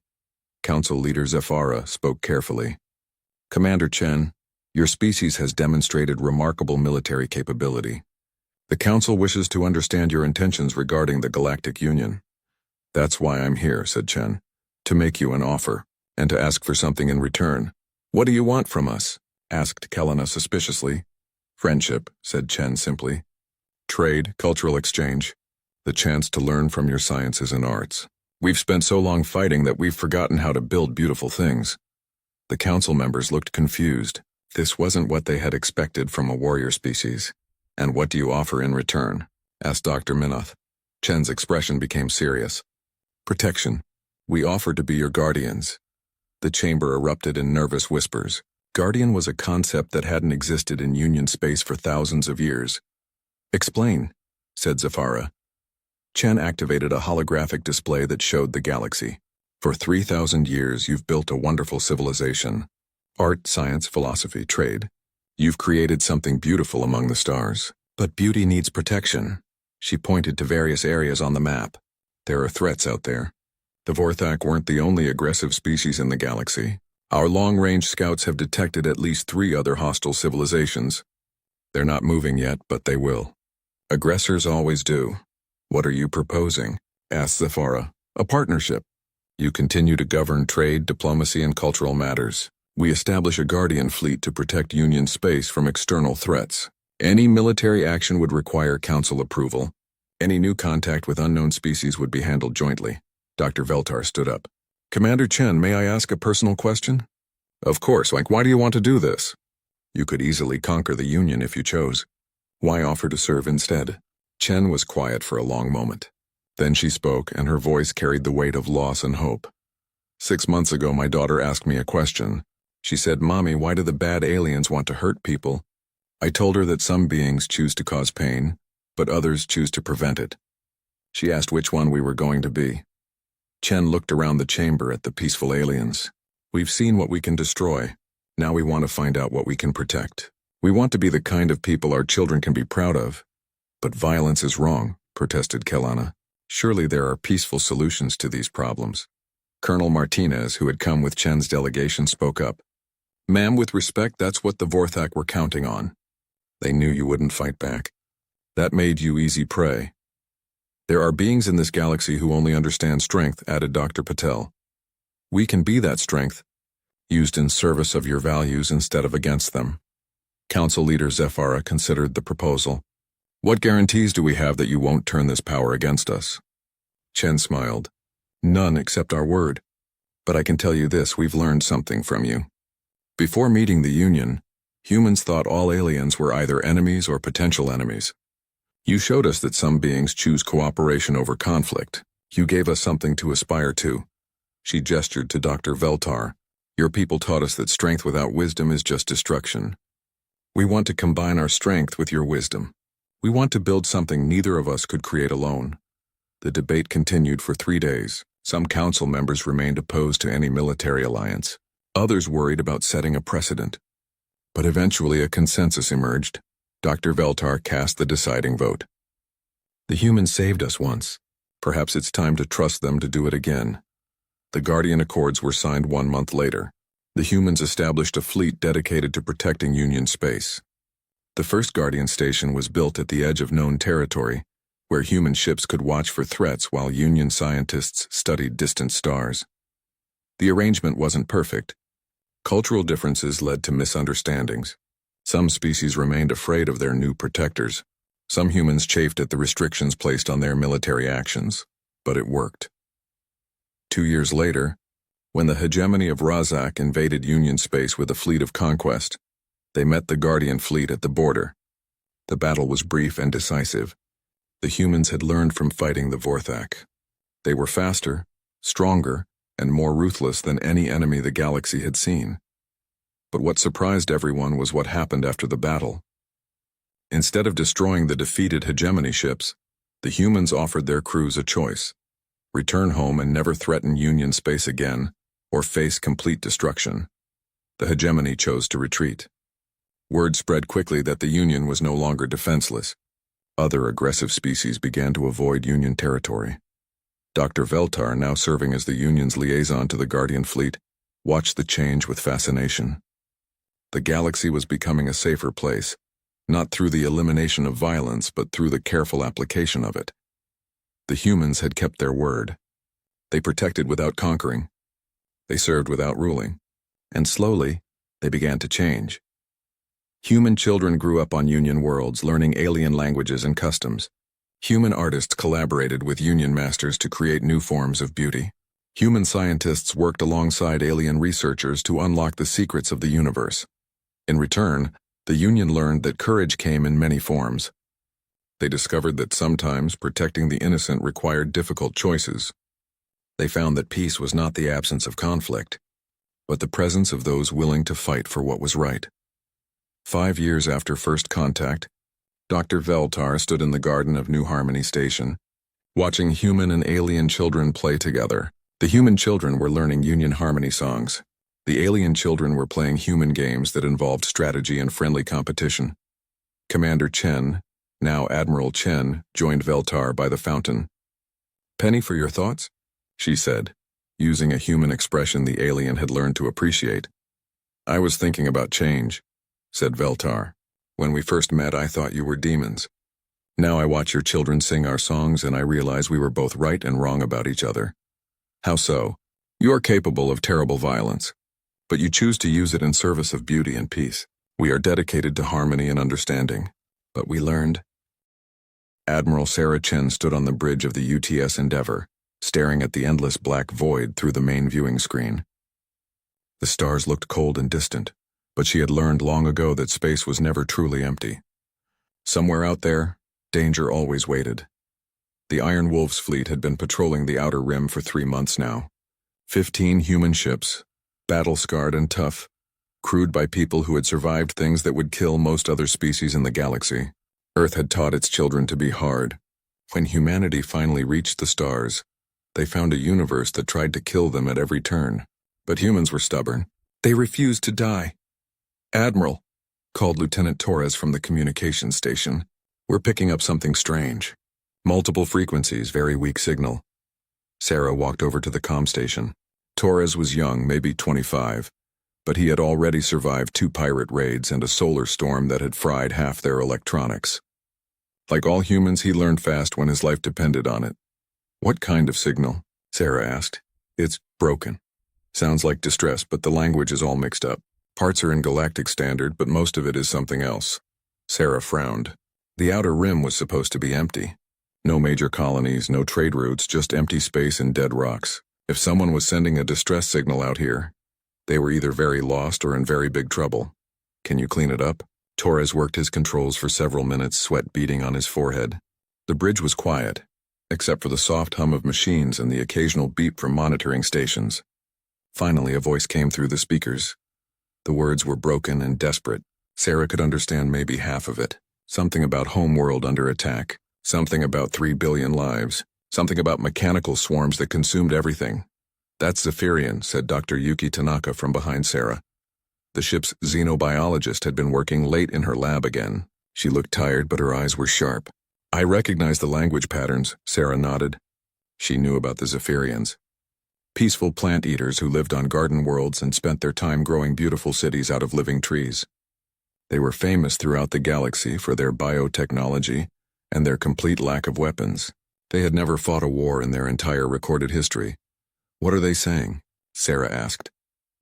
Speaker 1: Council Leader Zephyra spoke carefully. Commander Chen, your species has demonstrated remarkable military capability. The Council wishes to understand your intentions regarding the Galactic Union. That's why I'm here, said Chen, to make you an offer, and to ask for something in return. What do you want from us? Asked Kalana suspiciously. Friendship, said Chen simply. Trade, cultural exchange, the chance to learn from your sciences and arts. We've spent so long fighting that we've forgotten how to build beautiful things. The council members looked confused. This wasn't what they had expected from a warrior species. And what do you offer in return? Asked Dr. Minoth. Chen's expression became serious. Protection. We offer to be your guardians. The chamber erupted in nervous whispers. Guardian was a concept that hadn't existed in Union space for thousands of years. Explain, said Zafara. Chen activated a holographic display that showed the galaxy. For 3,000 years, you've built a wonderful civilization. Art, science, philosophy, trade. You've created something beautiful among the stars. But beauty needs protection. She pointed to various areas on the map. There are threats out there. The Vorthak weren't the only aggressive species in the galaxy. Our long-range scouts have detected at least 3 other hostile civilizations. They're not moving yet, but they will. Aggressors always do. What are you proposing? Asked Zafara. A partnership. You continue to govern trade, diplomacy, and cultural matters. We establish a guardian fleet to protect Union space from external threats. Any military action would require council approval. Any new contact with unknown species would be handled jointly. Dr. Veltar stood up. Commander Chen, may I ask a personal question? Of course, why do you want to do this? You could easily conquer the Union if you chose. Why offer to serve instead? Chen was quiet for a long moment. Then she spoke, and her voice carried the weight of loss and hope. 6 months ago, my daughter asked me a question. She said, Mommy, why do the bad aliens want to hurt people? I told her that some beings choose to cause pain, but others choose to prevent it. She asked which one we were going to be. Chen looked around the chamber at the peaceful aliens. We've seen what we can destroy. Now we want to find out what we can protect. We want to be the kind of people our children can be proud of. But violence is wrong, protested Kelana. Surely there are peaceful solutions to these problems. Colonel Martinez, who had come with Chen's delegation, spoke up. Ma'am, with respect, that's what the Vorthak were counting on. They knew you wouldn't fight back. That made you easy prey. There are beings in this galaxy who only understand strength, added Dr. Patel. We can be that strength, used in service of your values instead of against them. Council leader Zafara considered the proposal. What guarantees do we have that you won't turn this power against us? Chen smiled. None except our word. But I can tell you this, we've learned something from you. Before meeting the Union, humans thought all aliens were either enemies or potential enemies. You showed us that some beings choose cooperation over conflict. You gave us something to aspire to. She gestured to Dr. Veltar. Your people taught us that strength without wisdom is just destruction. We want to combine our strength with your wisdom. We want to build something neither of us could create alone. The debate continued for 3 days. Some council members remained opposed to any military alliance. Others worried about setting a precedent. But eventually a consensus emerged. Dr. Veltar cast the deciding vote. The humans saved us once. Perhaps it's time to trust them to do it again. The Guardian Accords were signed 1 month later. The humans established a fleet dedicated to protecting Union space. The first Guardian station was built at the edge of known territory, where human ships could watch for threats while Union scientists studied distant stars. The arrangement wasn't perfect. Cultural differences led to misunderstandings. Some species remained afraid of their new protectors. Some humans chafed at the restrictions placed on their military actions, but it worked. 2 years later, when the hegemony of Razak invaded Union space with a fleet of conquest, they met the Guardian fleet at the border. The battle was brief and decisive. The humans had learned from fighting the Vorthak. They were faster, stronger, and more ruthless than any enemy the galaxy had seen. But what surprised everyone was what happened after the battle. Instead of destroying the defeated hegemony ships, the humans offered their crews a choice: return home and never threaten Union space again, or face complete destruction. The hegemony chose to retreat. Word spread quickly that the Union was no longer defenseless. Other aggressive species began to avoid Union territory. Dr. Veltar, now serving as the Union's liaison to the Guardian fleet, watched the change with fascination. The galaxy was becoming a safer place, not through the elimination of violence, but through the careful application of it. The humans had kept their word. They protected without conquering. They served without ruling. And slowly, they began to change. Human children grew up on Union worlds, learning alien languages and customs. Human artists collaborated with Union masters to create new forms of beauty. Human scientists worked alongside alien researchers to unlock the secrets of the universe. In return, the Union learned that courage came in many forms. They discovered that sometimes protecting the innocent required difficult choices. They found that peace was not the absence of conflict, but the presence of those willing to fight for what was right. 5 years after first contact, Dr. Veltar stood in the garden of New Harmony Station, watching human and alien children play together. The human children were learning Union Harmony songs. The alien children were playing human games that involved strategy and friendly competition. Commander Chen, now Admiral Chen, joined Veltar by the fountain. "Penny for your thoughts?" she said, using a human expression the alien had learned to appreciate. "I was thinking about change," said Veltar. "When we first met, I thought you were demons. Now I watch your children sing our songs and I realize we were both right and wrong about each other." "How so?" "You are capable of terrible violence, but you choose to use it in service of beauty and peace. We are dedicated to harmony and understanding, but we learned." Admiral Sarah Chen stood on the bridge of the UTS Endeavour, staring at the endless black void through the main viewing screen. The stars looked cold and distant, but she had learned long ago that space was never truly empty. Somewhere out there, danger always waited. The Iron Wolf's fleet had been patrolling the outer rim for 3 months now. 15 human ships, battle-scarred and tough, crewed by people who had survived things that would kill most other species in the galaxy. Earth had taught its children to be hard. When humanity finally reached the stars, they found a universe that tried to kill them at every turn. But humans were stubborn. They refused to die. "Admiral," called Lieutenant Torres from the communications station, "we're picking up something strange. Multiple frequencies, very weak signal." Sarah walked over to the comm station. Torres was young, maybe 25, but he had already survived 2 pirate raids and a solar storm that had fried half their electronics. Like all humans, he learned fast when his life depended on it. "What kind of signal?" Sarah asked. "It's broken. Sounds like distress, but the language is all mixed up. Parts are in galactic standard, but most of it is something else." Sarah frowned. The outer rim was supposed to be empty. No major colonies, no trade routes, just empty space and dead rocks. If someone was sending a distress signal out here, they were either very lost or in very big trouble. "Can you clean it up?" Torres worked his controls for several minutes, sweat beading on his forehead. The bridge was quiet, except for the soft hum of machines and the occasional beep from monitoring stations. Finally, a voice came through the speakers. The words were broken and desperate. Sarah could understand maybe half of it. Something about homeworld under attack. Something about 3 billion lives. Something about mechanical swarms that consumed everything. "That's Zephyrian," said Dr. Yuki Tanaka from behind Sarah. The ship's xenobiologist had been working late in her lab again. She looked tired, but her eyes were sharp. "I recognize the language patterns," Sarah nodded. She knew about the Zephyrians. Peaceful plant eaters who lived on garden worlds and spent their time growing beautiful cities out of living trees. They were famous throughout the galaxy for their biotechnology and their complete lack of weapons. They had never fought a war in their entire recorded history. "What are they saying?" Sarah asked.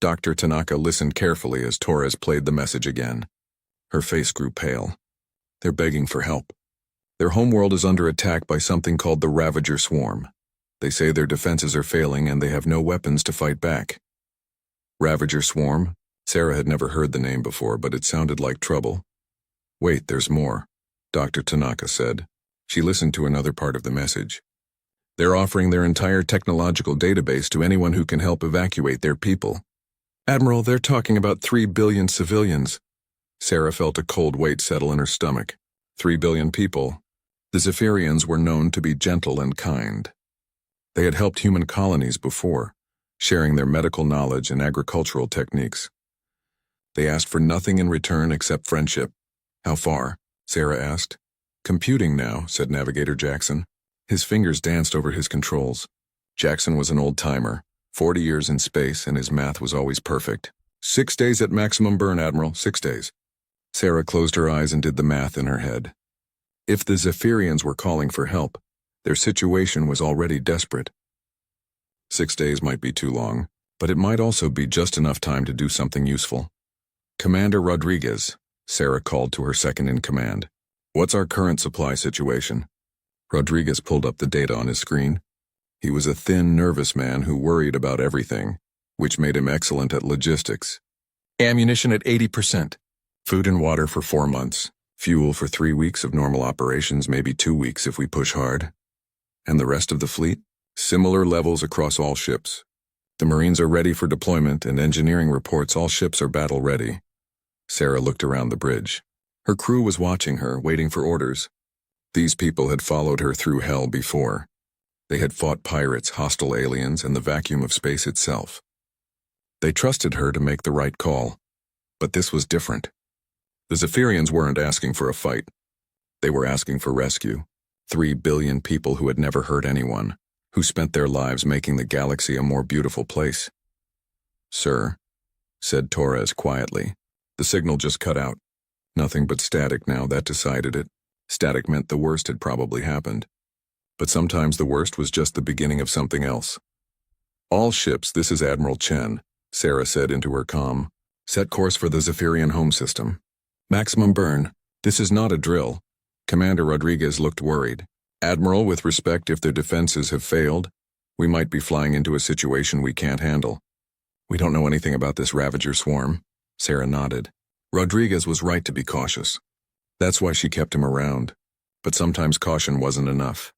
Speaker 1: Dr. Tanaka listened carefully as Torres played the message again. Her face grew pale. "They're begging for help. Their homeworld is under attack by something called the Ravager Swarm. They say their defenses are failing and they have no weapons to fight back." Ravager Swarm? Sarah had never heard the name before, but it sounded like trouble. "Wait, there's more," Dr. Tanaka said. She listened to another part of the message. "They're offering their entire technological database to anyone who can help evacuate their people." "Admiral, they're talking about 3 billion civilians." Sarah felt a cold weight settle in her stomach. 3 billion people. The Zephyrians were known to be gentle and kind. They had helped human colonies before, sharing their medical knowledge and agricultural techniques. They asked for nothing in return except friendship. "How far?" Sarah asked. "Computing now," said Navigator Jackson. His fingers danced over his controls. Jackson was an old-timer, 40 years in space, and his math was always perfect. 6 days at maximum burn, Admiral, 6 days. Sarah closed her eyes and did the math in her head. If the Zephyrians were calling for help, their situation was already desperate. 6 days might be too long, but it might also be just enough time to do something useful. "Commander Rodriguez," Sarah called to her second-in-command. What's our current supply situation? Rodriguez pulled up the data on his screen. He was a thin, nervous man who worried about everything, which made him excellent at logistics. Ammunition at 80%. Food and water for 4 months. Fuel for 3 weeks of normal operations, maybe 2 weeks if we push hard. And the rest of the fleet? Similar levels across all ships. The Marines are ready for deployment, and engineering reports all ships are battle-ready. Sarah looked around the bridge. Her crew was watching her, waiting for orders. These people had followed her through hell before. They had fought pirates, hostile aliens, and the vacuum of space itself. They trusted her to make the right call. But this was different. The Zephyrians weren't asking for a fight. They were asking for rescue. 3 billion people who had never hurt anyone, who spent their lives making the galaxy a more beautiful place. "Sir," said Torres quietly. The signal just cut out. Nothing but static now, that decided it. Static meant the worst had probably happened. But sometimes the worst was just the beginning of something else. "All ships, this is Admiral Chen," Sarah said into her comm. "Set course for the Zephyrian home system. Maximum burn. This is not a drill." Commander Rodriguez looked worried. "Admiral, with respect, if their defenses have failed, we might be flying into a situation we can't handle." "We don't know anything about this Ravager swarm." Sarah nodded. Rodriguez was right to be cautious. That's why she kept him around. But sometimes caution wasn't enough.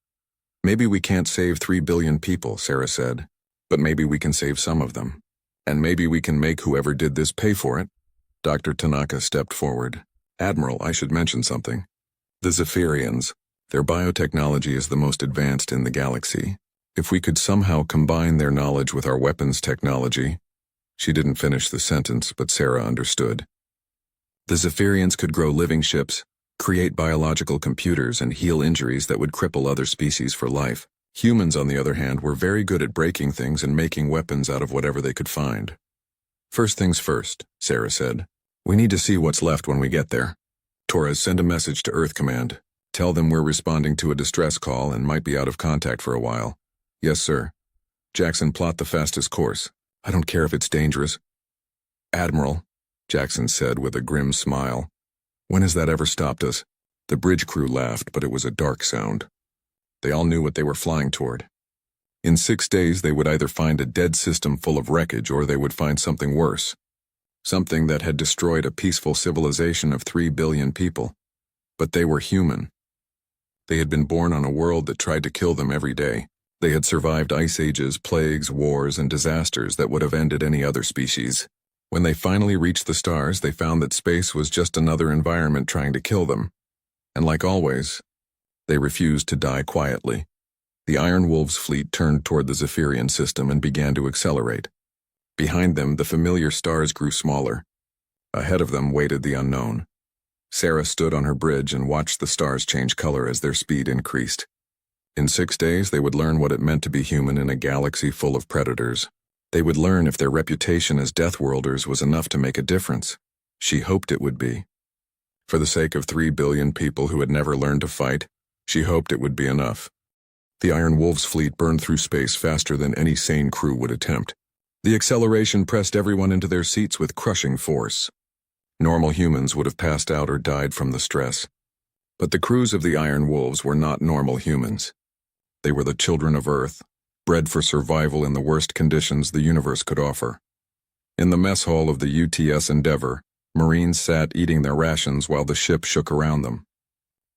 Speaker 1: "Maybe we can't save 3 billion people," Sarah said. "But maybe we can save some of them. And maybe we can make whoever did this pay for it." Dr. Tanaka stepped forward. "Admiral, I should mention something. The Zephyrians, their biotechnology is the most advanced in the galaxy. If we could somehow combine their knowledge with our weapons technology—" She didn't finish the sentence, but Sarah understood. "The Zephyrians could grow living ships, create biological computers, and heal injuries that would cripple other species for life. Humans, on the other hand, were very good at breaking things and making weapons out of whatever they could find." "First things first," Sarah said. "We need to see what's left when we get there. Torres, send a message to Earth Command. Tell them we're responding to a distress call and might be out of contact for a while." "Yes, sir." "Jackson, plot the fastest course. I don't care if it's dangerous." "Admiral," Jackson said with a grim smile, "when has that ever stopped us?" The bridge crew laughed, but it was a dark sound. They all knew what they were flying toward. In 6 days, they would either find a dead system full of wreckage or they would find something worse. Something that had destroyed a peaceful civilization of 3 billion people. But they were human. They had been born on a world that tried to kill them every day. They had survived ice ages, plagues, wars, and disasters that would have ended any other species. When they finally reached the stars, they found that space was just another environment trying to kill them. And like always, they refused to die quietly. The Iron Wolves fleet turned toward the Zephyrian system and began to accelerate. Behind them, the familiar stars grew smaller. Ahead of them waited the unknown. Sarah stood on her bridge and watched the stars change color as their speed increased. In 6 days, they would learn what it meant to be human in a galaxy full of predators. They would learn if their reputation as Deathworlders was enough to make a difference. She hoped it would be. For the sake of 3 billion people who had never learned to fight, she hoped it would be enough. The Iron Wolves fleet burned through space faster than any sane crew would attempt. The acceleration pressed everyone into their seats with crushing force. Normal humans would have passed out or died from the stress. But the crews of the Iron Wolves were not normal humans. They were the children of Earth, bred for survival in the worst conditions the universe could offer. In the mess hall of the UTS Endeavor, Marines sat eating their rations while the ship shook around them.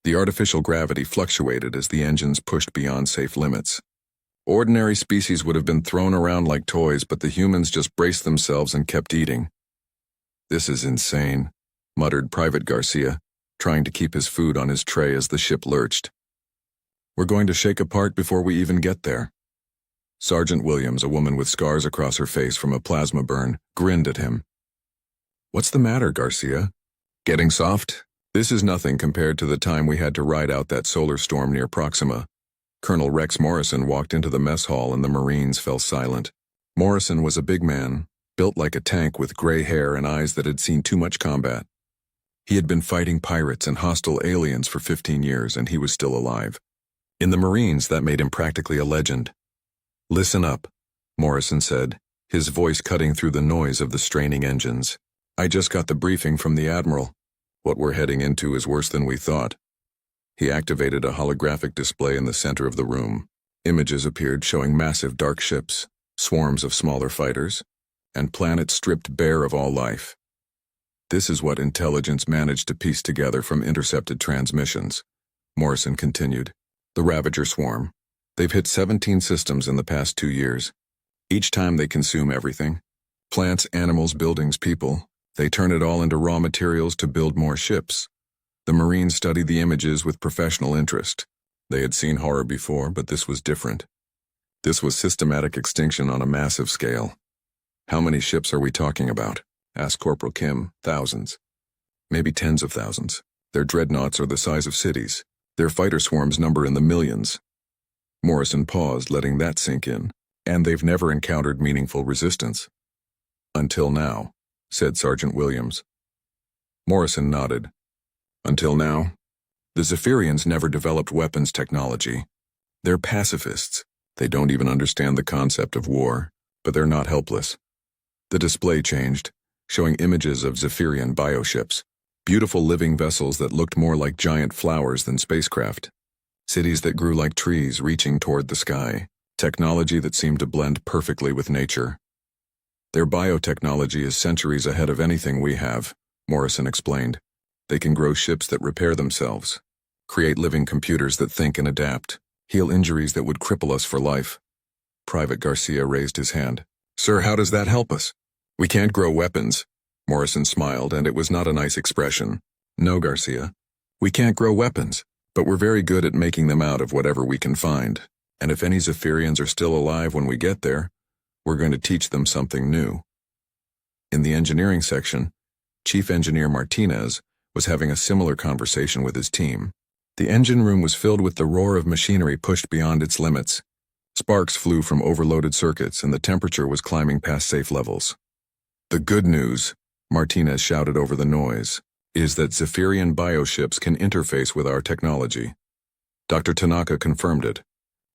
Speaker 1: The artificial gravity fluctuated as the engines pushed beyond safe limits. Ordinary species would have been thrown around like toys, but the humans just braced themselves and kept eating. "This is insane," muttered Private Garcia, trying to keep his food on his tray as the ship lurched. "We're going to shake apart before we even get there." Sergeant Williams, a woman with scars across her face from a plasma burn, grinned at him. "What's the matter, Garcia? Getting soft? This is nothing compared to the time we had to ride out that solar storm near Proxima." Colonel Rex Morrison walked into the mess hall and the Marines fell silent. Morrison was a big man, built like a tank with gray hair and eyes that had seen too much combat. He had been fighting pirates and hostile aliens for 15 years, and he was still alive. In the Marines, that made him practically a legend. "Listen up," Morrison said, his voice cutting through the noise of the straining engines. "I just got the briefing from the Admiral. What we're heading into is worse than we thought. He activated a holographic display in the center of the room. Images appeared showing massive dark ships, swarms of smaller fighters, and planets stripped bare of all life. This is what intelligence managed to piece together from intercepted transmissions. Morrison continued. The Ravager swarm. They've hit 17 systems in the past 2 years. Each time they consume everything. Plants, animals, buildings, people. They turn it all into raw materials to build more ships. The Marines studied the images with professional interest. They had seen horror before, but this was different. This was systematic extinction on a massive scale. How many ships are we talking about? Asked Corporal Kim. Thousands. Maybe tens of thousands. Their dreadnoughts are the size of cities. Their fighter swarms number in the millions. Morrison paused, letting that sink in. And they've never encountered meaningful resistance. Until now, said Sergeant Williams. Morrison nodded. Until now? The Zephyrians never developed weapons technology. They're pacifists. They don't even understand the concept of war, but they're not helpless. The display changed, showing images of Zephyrian bioships, beautiful living vessels that looked more like giant flowers than spacecraft. Cities that grew like trees reaching toward the sky, technology that seemed to blend perfectly with nature. Their biotechnology is centuries ahead of anything we have, Morrison explained. They can grow ships that repair themselves, create living computers that think and adapt, heal injuries that would cripple us for life. Private Garcia raised his hand. Sir, how does that help us? We can't grow weapons. Morrison smiled, and it was not a nice expression. No, Garcia. We can't grow weapons, but we're very good at making them out of whatever we can find. And if any Zephyrians are still alive when we get there, we're going to teach them something new. In the engineering section, Chief Engineer Martinez was having a similar conversation with his team. The engine room was filled with the roar of machinery pushed beyond its limits. Sparks flew from overloaded circuits, and the temperature was climbing past safe levels. The good news, Martinez shouted over the noise, is that Zephyrian bioships can interface with our technology. Dr. Tanaka confirmed it.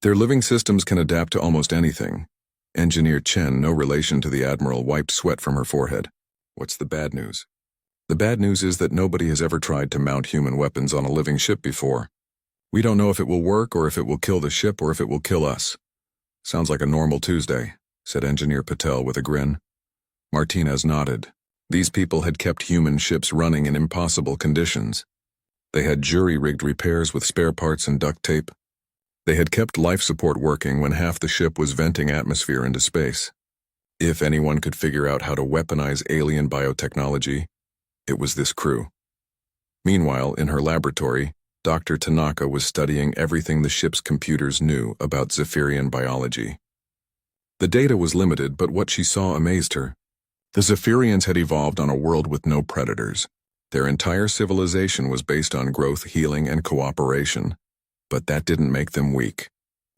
Speaker 1: Their living systems can adapt to almost anything. Engineer Chen, no relation to the Admiral, wiped sweat from her forehead. What's the bad news? The bad news is that nobody has ever tried to mount human weapons on a living ship before. We don't know if it will work or if it will kill the ship or if it will kill us. Sounds like a normal Tuesday, said Engineer Patel with a grin. Martinez nodded. These people had kept human ships running in impossible conditions. They had jury-rigged repairs with spare parts and duct tape. They had kept life support working when half the ship was venting atmosphere into space. If anyone could figure out how to weaponize alien biotechnology, it was this crew. Meanwhile, in her laboratory, Dr. Tanaka was studying everything the ship's computers knew about Zephyrian biology. The data was limited, but what she saw amazed her. The Zephyrians had evolved on a world with no predators. Their entire civilization was based on growth, healing, and cooperation. But that didn't make them weak.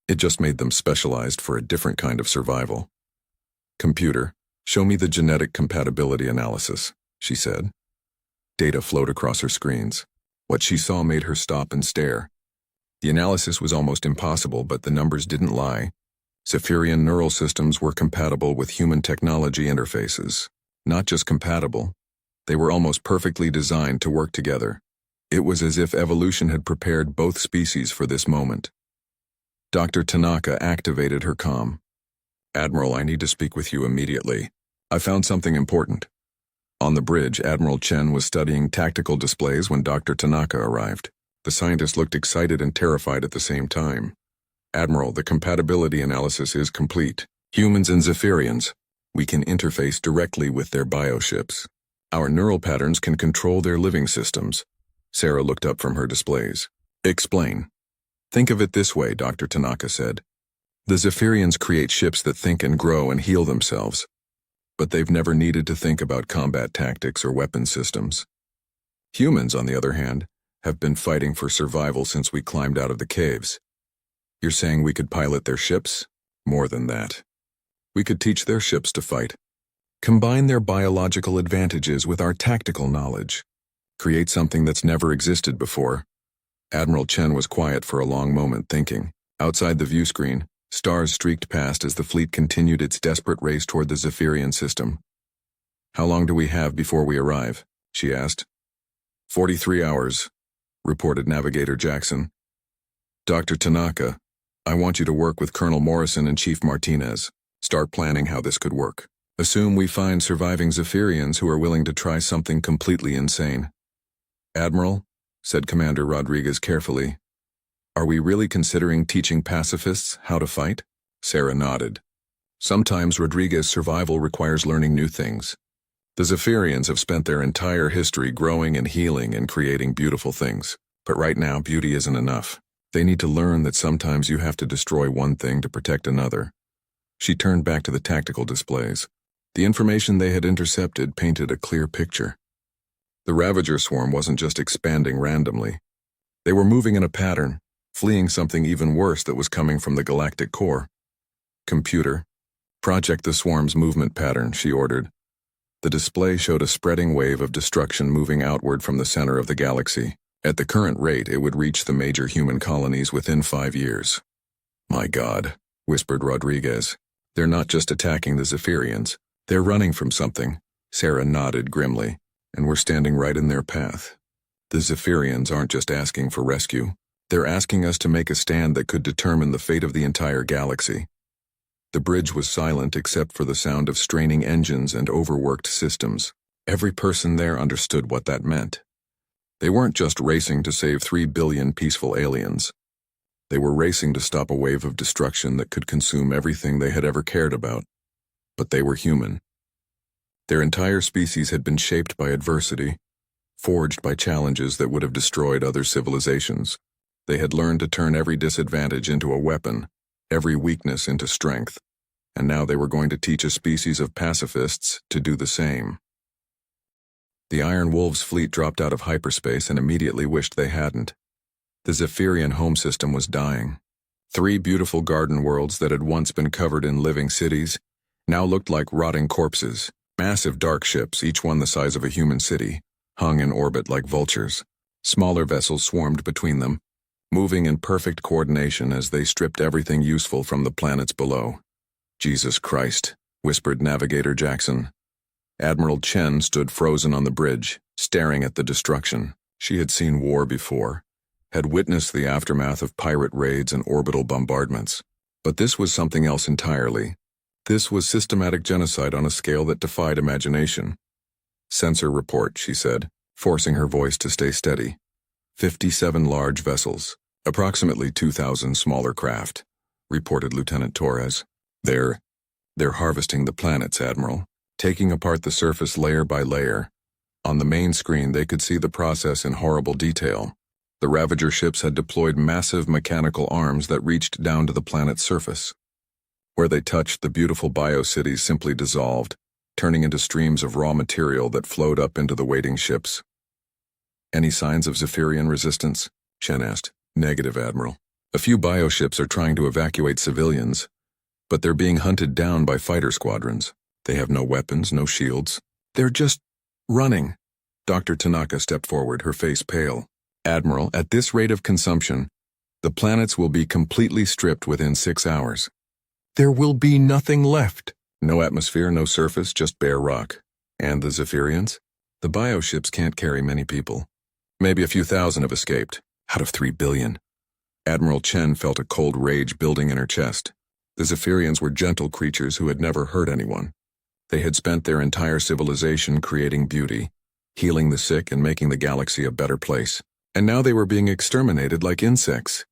Speaker 1: It just made them specialized for a different kind of survival. Computer, show me the genetic compatibility analysis, she said. Data flowed across her screens. What she saw made her stop and stare. The analysis was almost impossible, but the numbers didn't lie. Zephyrian neural systems were compatible with human technology interfaces. Not just compatible, they were almost perfectly designed to work together. It was as if evolution had prepared both species for this moment. Dr. Tanaka activated her comm. Admiral, I need to speak with you immediately. I found something important. On the bridge, Admiral Chen was studying tactical displays when Dr. Tanaka arrived. The scientist looked excited and terrified at the same time. Admiral, the compatibility analysis is complete. Humans and Zephyrians. We can interface directly with their bioships. Our neural patterns can control their living systems. Sarah looked up from her displays. Explain. Think of it this way, Dr. Tanaka said. The Zephyrians create ships that think and grow and heal themselves. But they've never needed to think about combat tactics or weapon systems. Humans, on the other hand, have been fighting for survival since we climbed out of the caves. You're saying we could pilot their ships? More than that. We could teach their ships to fight. Combine their biological advantages with our tactical knowledge. Create something that's never existed before. Admiral Chen was quiet for a long moment, thinking. Outside the view screen, stars streaked past as the fleet continued its desperate race toward the Zephyrian system. How long do we have before we arrive? She asked. "43 hours," reported Navigator Jackson. "Dr. Tanaka, I want you to work with Colonel Morrison and Chief Martinez. Start planning how this could work. Assume we find surviving Zephyrians who are willing to try something completely insane." "Admiral," said Commander Rodriguez carefully, "are we really considering teaching pacifists how to fight?" Sarah nodded. "Sometimes, Rodriguez, survival requires learning new things. The Zephyrians have spent their entire history growing and healing and creating beautiful things. But right now, beauty isn't enough. They need to learn that sometimes you have to destroy one thing to protect another." She turned back to the tactical displays. The information they had intercepted painted a clear picture. The Ravager swarm wasn't just expanding randomly. They were moving in a pattern, fleeing something even worse that was coming from the galactic core. "Computer, project the swarm's movement pattern," she ordered. The display showed a spreading wave of destruction moving outward from the center of the galaxy. At the current rate, it would reach the major human colonies within 5 years. "My God," whispered Rodriguez. "They're not just attacking the Zephyrians. They're running from something." Sarah nodded grimly. "And we're standing right in their path. The Zephyrians aren't just asking for rescue. They're asking us to make a stand that could determine the fate of the entire galaxy." The bridge was silent except for the sound of straining engines and overworked systems. Every person there understood what that meant. They weren't just racing to save 3 billion peaceful aliens. They were racing to stop a wave of destruction that could consume everything they had ever cared about. But they were human. Their entire species had been shaped by adversity, forged by challenges that would have destroyed other civilizations. They had learned to turn every disadvantage into a weapon, every weakness into strength, and now they were going to teach a species of pacifists to do the same. The Iron Wolves fleet dropped out of hyperspace and immediately wished they hadn't. The Zephyrian home system was dying. 3 beautiful garden worlds that had once been covered in living cities now looked like rotting corpses. Massive dark ships, each one the size of a human city, hung in orbit like vultures. Smaller vessels swarmed between them, moving in perfect coordination as they stripped everything useful from the planets below. "Jesus Christ," whispered Navigator Jackson. Admiral Chen stood frozen on the bridge, staring at the destruction. She had seen war before, had witnessed the aftermath of pirate raids and orbital bombardments. But this was something else entirely. This was systematic genocide on a scale that defied imagination. "Sensor report," she said, forcing her voice to stay steady. 57 large vessels, approximately 2,000 smaller craft, reported Lieutenant Torres. They're harvesting the planets, Admiral, taking apart the surface layer by layer. On the main screen, they could see the process in horrible detail. The Ravager ships had deployed massive mechanical arms that reached down to the planet's surface. Where they touched, the beautiful bio-cities simply dissolved, turning into streams of raw material that flowed up into the waiting ships. "Any signs of Zephyrian resistance?" Chen asked. "Negative, Admiral. A few bioships are trying to evacuate civilians, but they're being hunted down by fighter squadrons. They have no weapons, no shields. They're just running." Dr. Tanaka stepped forward, her face pale. "Admiral, at this rate of consumption, the planets will be completely stripped within 6 hours. There will be nothing left. No atmosphere, no surface, just bare rock. And the Zephyrians? The bioships can't carry many people. Maybe a few thousand have escaped, out of 3 billion. Admiral Chen felt a cold rage building in her chest. The Zephyrians were gentle creatures who had never hurt anyone. They had spent their entire civilization creating beauty, healing the sick and making the galaxy a better place. And now they were being exterminated like insects.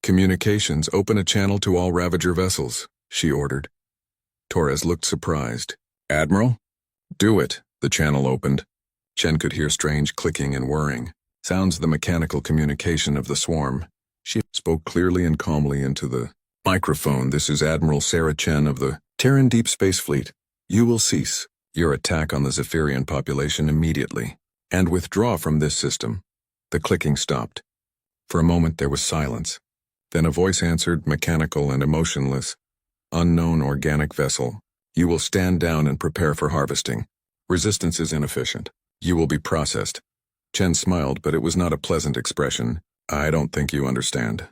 Speaker 1: "Communications, open a channel to all Ravager vessels," she ordered. Torres looked surprised. "Admiral?" "Do it." The channel opened. Chen could hear strange clicking and whirring, sounds of the mechanical communication of the swarm. She spoke clearly and calmly into the microphone. "This is Admiral Sarah Chen of the Terran Deep Space Fleet. You will cease your attack on the Zephyrian population immediately, and withdraw from this system." The clicking stopped. For a moment there was silence. Then a voice answered, mechanical and emotionless. "Unknown organic vessel. You will stand down and prepare for harvesting. Resistance is inefficient. You will be processed." Chen smiled, but it was not a pleasant expression. "I don't think you understand.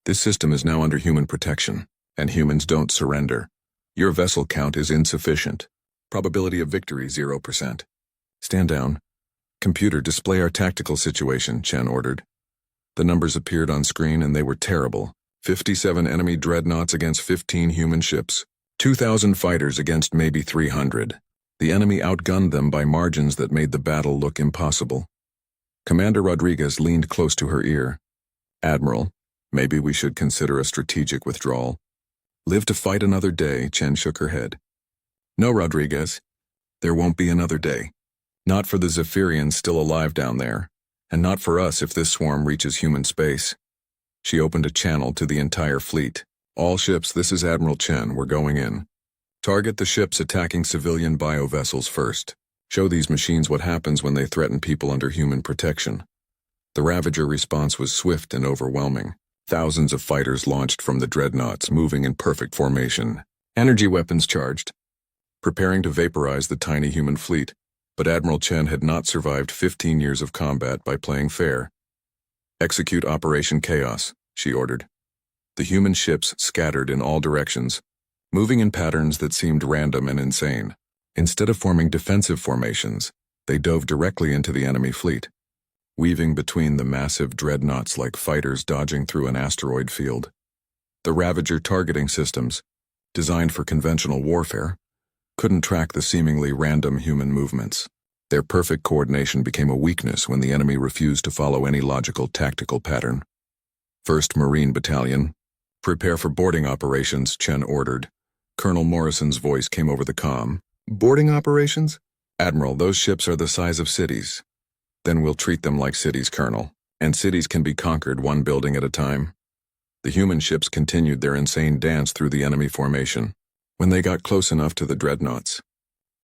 Speaker 1: This system is now under human protection, and humans don't surrender. Your vessel count is insufficient. Probability of victory 0%. Stand down. Computer, display our tactical situation, Chen ordered. The numbers appeared on screen and they were terrible. 57 enemy dreadnoughts against 15 human ships. 2,000 fighters against maybe 300. The enemy outgunned them by margins that made the battle look impossible. Commander Rodriguez leaned close to her ear. Admiral, maybe we should consider a strategic withdrawal. Live to fight another day, Chen shook her head. No, Rodriguez. There won't be another day. Not for the Zephyrians still alive down there, and not for us if this swarm reaches human space. She opened a channel to the entire fleet. All ships, this is Admiral Chen, we're going in. Target the ships attacking civilian biovessels first. Show these machines what happens when they threaten people under human protection. The Ravager response was swift and overwhelming. Thousands of fighters launched from the dreadnoughts, moving in perfect formation. Energy weapons charged, preparing to vaporize the tiny human fleet. But Admiral Chen had not survived 15 years of combat by playing fair. Execute Operation Chaos, she ordered. The human ships scattered in all directions, moving in patterns that seemed random and insane. Instead of forming defensive formations, they dove directly into the enemy fleet, weaving between the massive dreadnoughts like fighters dodging through an asteroid field. The Ravager targeting systems, designed for conventional warfare, couldn't track the seemingly random human movements. Their perfect coordination became a weakness when the enemy refused to follow any logical tactical pattern. 1st Marine Battalion, prepare for boarding operations, Chen ordered. Colonel Morrison's voice came over the comm. Boarding operations? Admiral, those ships are the size of cities. Then we'll treat them like cities, Colonel. And cities can be conquered one building at a time. The human ships continued their insane dance through the enemy formation. When they got close enough to the dreadnoughts,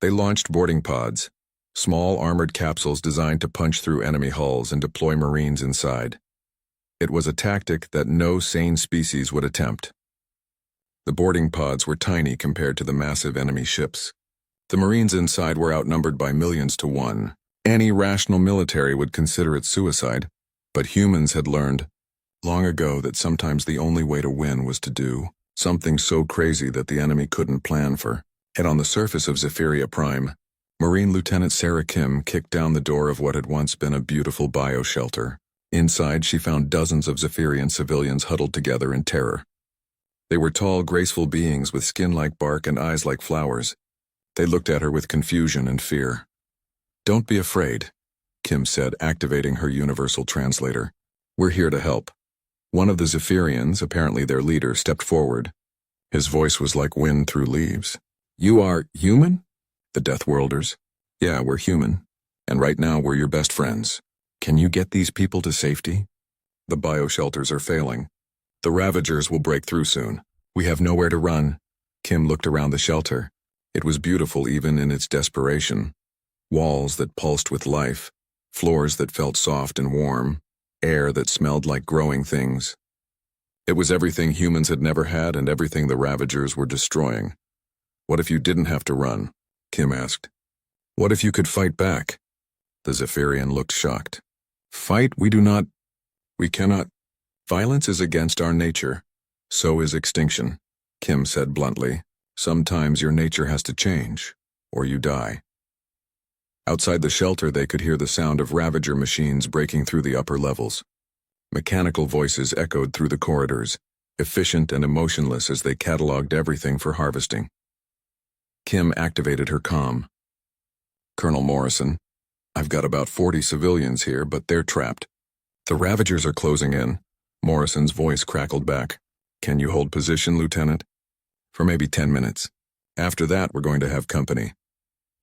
Speaker 1: they launched boarding pods, small armored capsules designed to punch through enemy hulls and deploy Marines inside. It was a tactic that no sane species would attempt. The boarding pods were tiny compared to the massive enemy ships. The Marines inside were outnumbered by millions to one. Any rational military would consider it suicide, but humans had learned long ago that sometimes the only way to win was to do something so crazy that the enemy couldn't plan for. And on the surface of Zephyria Prime, Marine Lieutenant Sarah Kim kicked down the door of what had once been a beautiful bioshelter. Inside, she found dozens of Zephyrian civilians huddled together in terror. They were tall, graceful beings with skin like bark and eyes like flowers. They looked at her with confusion and fear. Don't be afraid, Kim said, activating her universal translator. We're here to help. One of the Zephyrians, apparently their leader, stepped forward. His voice was like wind through leaves. You are human? The Deathworlders. Yeah, we're human. And right now we're your best friends. Can you get these people to safety? The bioshelters are failing. The Ravagers will break through soon. We have nowhere to run. Kim looked around the shelter. It was beautiful even in its desperation. Walls that pulsed with life, floors that felt soft and warm, air that smelled like growing things. It was everything humans had never had and everything the Ravagers were destroying. What if you didn't have to run? Kim asked. What if you could fight back? The Zephyrian looked shocked. Fight? We cannot. Violence is against our nature. So is extinction, Kim said bluntly. Sometimes your nature has to change, or you die. Outside the shelter, they could hear the sound of Ravager machines breaking through the upper levels. Mechanical voices echoed through the corridors, efficient and emotionless as they cataloged everything for harvesting. Kim activated her comm. Colonel Morrison, I've got about 40 civilians here, but they're trapped. The Ravagers are closing in. Morrison's voice crackled back. Can you hold position, Lieutenant? For maybe 10 minutes. After that, we're going to have company.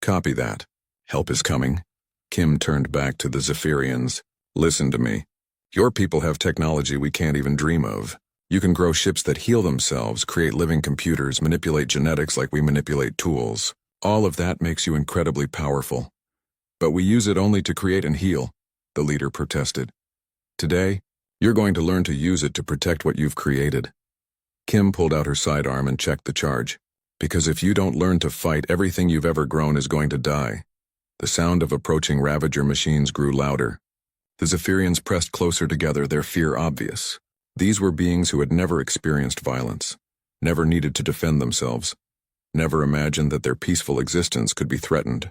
Speaker 1: Copy that. Help is coming. Kim turned back to the Zephyrians. Listen to me. Your people have technology we can't even dream of. You can grow ships that heal themselves, create living computers, manipulate genetics like we manipulate tools. All of that makes you incredibly powerful. But we use it only to create and heal, the leader protested. Today, you're going to learn to use it to protect what you've created. Kim pulled out her sidearm and checked the charge. Because if you don't learn to fight, everything you've ever grown is going to die. The sound of approaching Ravager machines grew louder. The Zephyrians pressed closer together, their fear obvious. These were beings who had never experienced violence, never needed to defend themselves, never imagined that their peaceful existence could be threatened.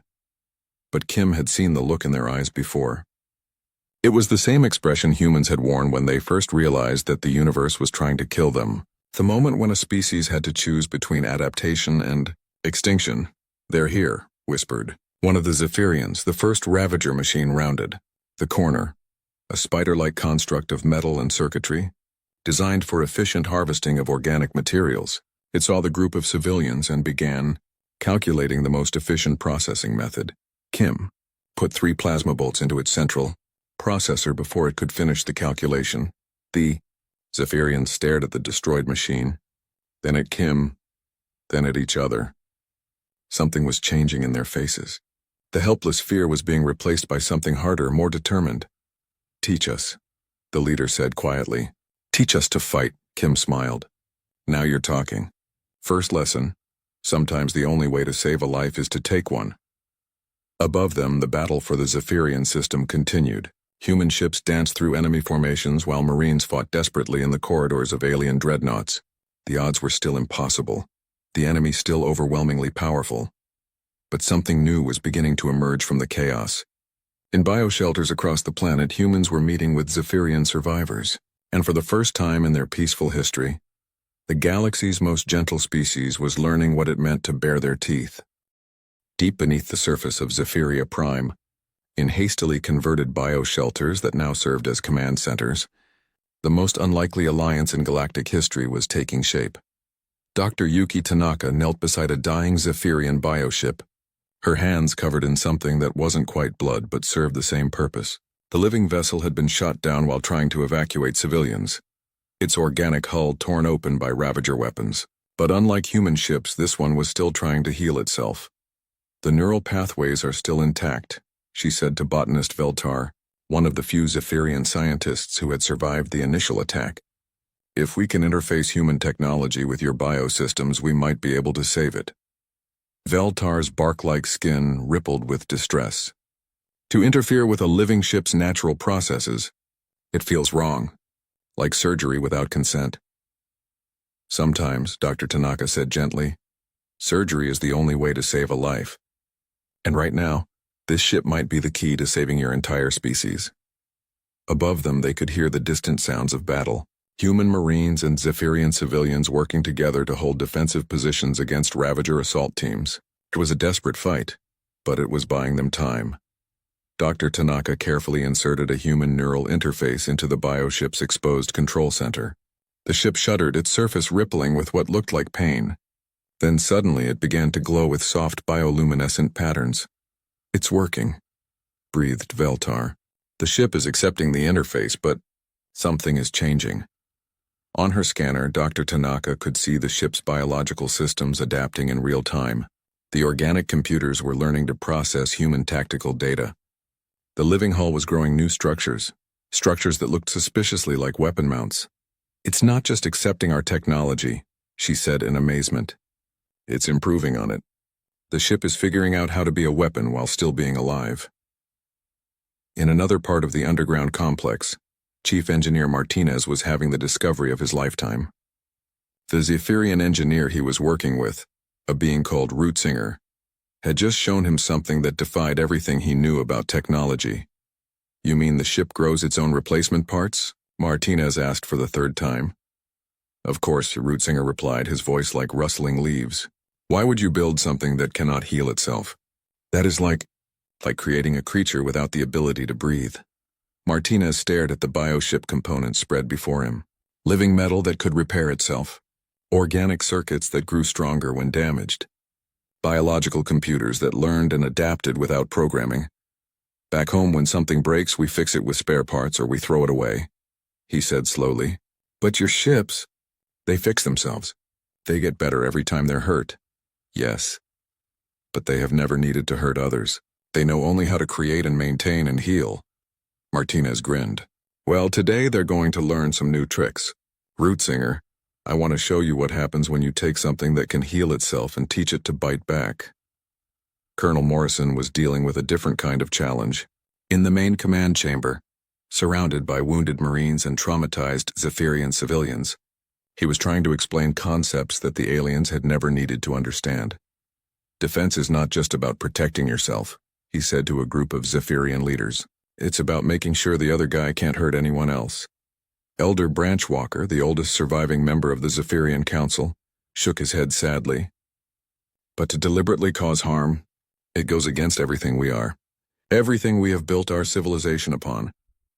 Speaker 1: but Kim had seen the look in their eyes before. It was the same expression humans had worn when they first realized that the universe was trying to kill them. The moment when a species had to choose between adaptation and extinction. "They're here," whispered one of the Zephyrians, the first Ravager machine rounded the corner, a spider-like construct of metal and circuitry, designed for efficient harvesting of organic materials. It saw the group of civilians and began calculating the most efficient processing method. Kim put 3 plasma bolts into its central processor before it could finish the calculation. The Zephyrians stared at the destroyed machine, then at Kim, then at each other. Something was changing in their faces. The helpless fear was being replaced by something harder, more determined. "Teach us," the leader said quietly. "Teach us to fight," Kim smiled. "Now you're talking. First lesson, sometimes the only way to save a life is to take one." Above them, the battle for the Zephyrian system continued. Human ships danced through enemy formations while Marines fought desperately in the corridors of alien dreadnoughts. The odds were still impossible, the enemy still overwhelmingly powerful. But something new was beginning to emerge from the chaos. In bioshelters across the planet, humans were meeting with Zephyrian survivors, and for the first time in their peaceful history, the galaxy's most gentle species was learning what it meant to bare their teeth. Deep beneath the surface of Zephyria Prime, in hastily converted bioshelters that now served as command centers, the most unlikely alliance in galactic history was taking shape. Dr. Yuki Tanaka knelt beside a dying Zephyrian bioship, her hands covered in something that wasn't quite blood but served the same purpose. The living vessel had been shot down while trying to evacuate civilians, its organic hull torn open by Ravager weapons. But unlike human ships, this one was still trying to heal itself. "The neural pathways are still intact," she said to botanist Veltar, one of the few Zephyrian scientists who had survived the initial attack. "If we can interface human technology with your biosystems, we might be able to save it." Veltar's bark-like skin rippled with distress. "To interfere with a living ship's natural processes, it feels wrong, like surgery without consent." "Sometimes," Dr. Tanaka said gently, "surgery is the only way to save a life. And right now, this ship might be the key to saving your entire species." Above them, they could hear the distant sounds of battle. Human Marines and Zephyrian civilians working together to hold defensive positions against Ravager assault teams. It was a desperate fight, but it was buying them time. Dr. Tanaka carefully inserted a human neural interface into the bioship's exposed control center. The ship shuddered, its surface rippling with what looked like pain. Then suddenly it began to glow with soft bioluminescent patterns. "It's working," breathed Veltar. "The ship is accepting the interface, but something is changing." On her scanner, Dr. Tanaka could see the ship's biological systems adapting in real time. The organic computers were learning to process human tactical data. The living hull was growing new structures that looked suspiciously like weapon mounts. "It's not just accepting our technology," she said in amazement. "It's improving on it. The ship is figuring out how to be a weapon while still being alive." In another part of the underground complex, Chief Engineer Martinez was having the discovery of his lifetime. The Zephyrian engineer he was working with, a being called Rootsinger, had just shown him something that defied everything he knew about technology. "You mean the ship grows its own replacement parts?" Martinez asked for the 3rd time. "Of course," Rootsinger replied, his voice like rustling leaves. "Why would you build something that cannot heal itself? That is like creating a creature without the ability to breathe." Martinez stared at the bioship components spread before him. Living metal that could repair itself. Organic circuits that grew stronger when damaged. Biological computers that learned and adapted without programming. "Back home, when something breaks, we fix it with spare parts or we throw it away," he said slowly. "But your ships, they fix themselves. They get better every time they're hurt." "Yes. But they have never needed to hurt others. They know only how to create and maintain and heal." Martinez grinned. "Well, today they're going to learn some new tricks. Rootsinger, I want to show you what happens when you take something that can heal itself and teach it to bite back." Colonel Morrison was dealing with a different kind of challenge. In the main command chamber, surrounded by wounded Marines and traumatized Zephyrian civilians, he was trying to explain concepts that the aliens had never needed to understand. Defense is not just about protecting yourself. he said to a group of Zephyrian leaders. It's about making sure the other guy can't hurt anyone else. Elder Branchwalker, the oldest surviving member of the Zephyrian Council, shook his head sadly. But to deliberately cause harm, it goes against everything we are. Everything we have built our civilization upon.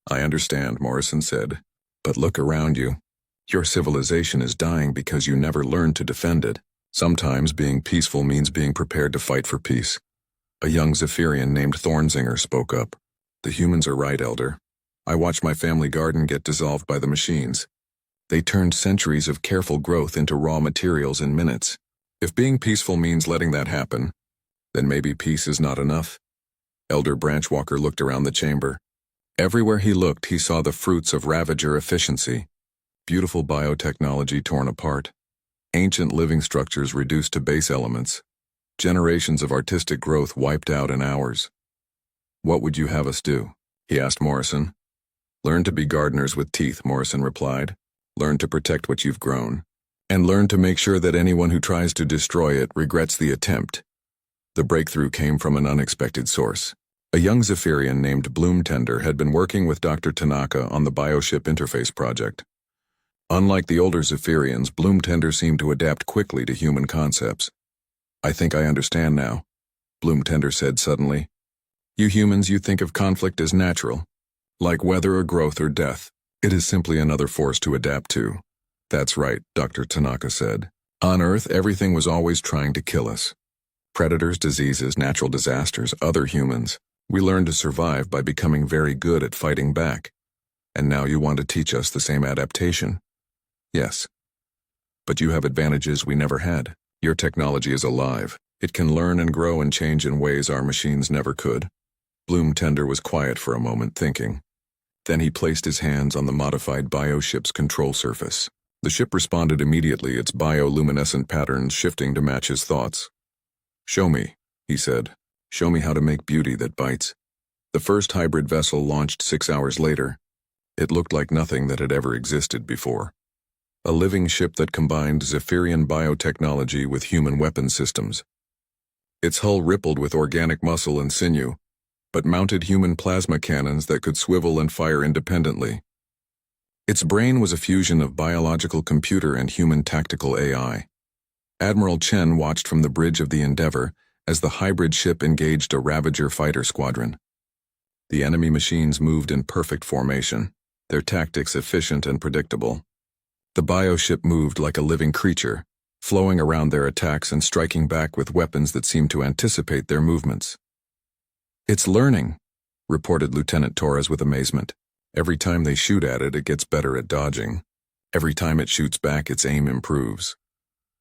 Speaker 1: I understand, Morrison said, but look around you. Your civilization is dying because you never learned to defend it. Sometimes being peaceful means being prepared to fight for peace. A young Zephyrian named Thornzinger spoke up. The humans are right, Elder. I watched my family garden get dissolved by the machines. They turned centuries of careful growth into raw materials in minutes. If being peaceful means letting that happen, then maybe peace is not enough. Elder Branchwalker looked around the chamber. Everywhere he looked, he saw the fruits of Ravager efficiency. Beautiful biotechnology torn apart. Ancient living structures reduced to base elements. Generations of artistic growth wiped out in hours. What would you have us do? He asked Morrison. Learn to be gardeners with teeth, Morrison replied. Learn to protect what you've grown. And learn to make sure that anyone who tries to destroy it regrets the attempt. The breakthrough came from an unexpected source. A young Zephyrian named Bloomtender had been working with Dr. Tanaka on the Bioship Interface project. Unlike the older Zephyrians, Bloomtender seemed to adapt quickly to human concepts. I think I understand now, Bloomtender said suddenly. You humans, you think of conflict as natural, like weather or growth or death. It is simply another force to adapt to. That's right, Dr. Tanaka said. On Earth, everything was always trying to kill us. Predators, diseases, natural disasters, other humans. We learned to survive by becoming very good at fighting back. And now you want to teach us the same adaptation? Yes. But you have advantages we never had. Your technology is alive. It can learn and grow and change in ways our machines never could. Bloomtender was quiet for a moment, thinking. Then he placed his hands on the modified bioship's control surface. The ship responded immediately, its bioluminescent patterns shifting to match his thoughts. Show me, he said. Show me how to make beauty that bites. The first hybrid vessel launched 6 hours later. It looked like nothing that had ever existed before. A living ship that combined Zephyrian biotechnology with human weapon systems. Its hull rippled with organic muscle and sinew, but mounted human plasma cannons that could swivel and fire independently. Its brain was a fusion of biological computer and human tactical AI. Admiral Chen watched from the bridge of the Endeavour as the hybrid ship engaged a Ravager fighter squadron. The enemy machines moved in perfect formation, their tactics efficient and predictable. The bioship moved like a living creature, flowing around their attacks and striking back with weapons that seemed to anticipate their movements. It's learning, reported Lieutenant Torres with amazement. Every time they shoot at it, it gets better at dodging. Every time it shoots back, its aim improves.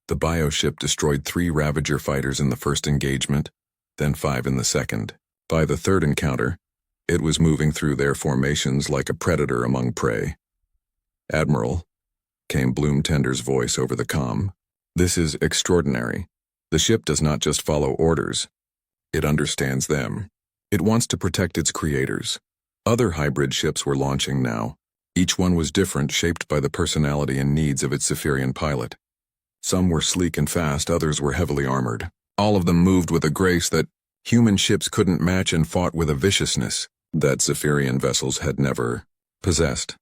Speaker 1: The bioship destroyed 3 Ravager fighters in the first engagement, then 5 in the second. By the third encounter, it was moving through their formations like a predator among prey. Admiral, came Bloomtender's voice over the comm. This is extraordinary. The ship does not just follow orders. It understands them. It wants to protect its creators. Other hybrid ships were launching now. Each one was different, shaped by the personality and needs of its Zephyrian pilot. Some were sleek and fast, others were heavily armored. All of them moved with a grace that human ships couldn't match and fought with a viciousness that Zephyrian vessels had never possessed.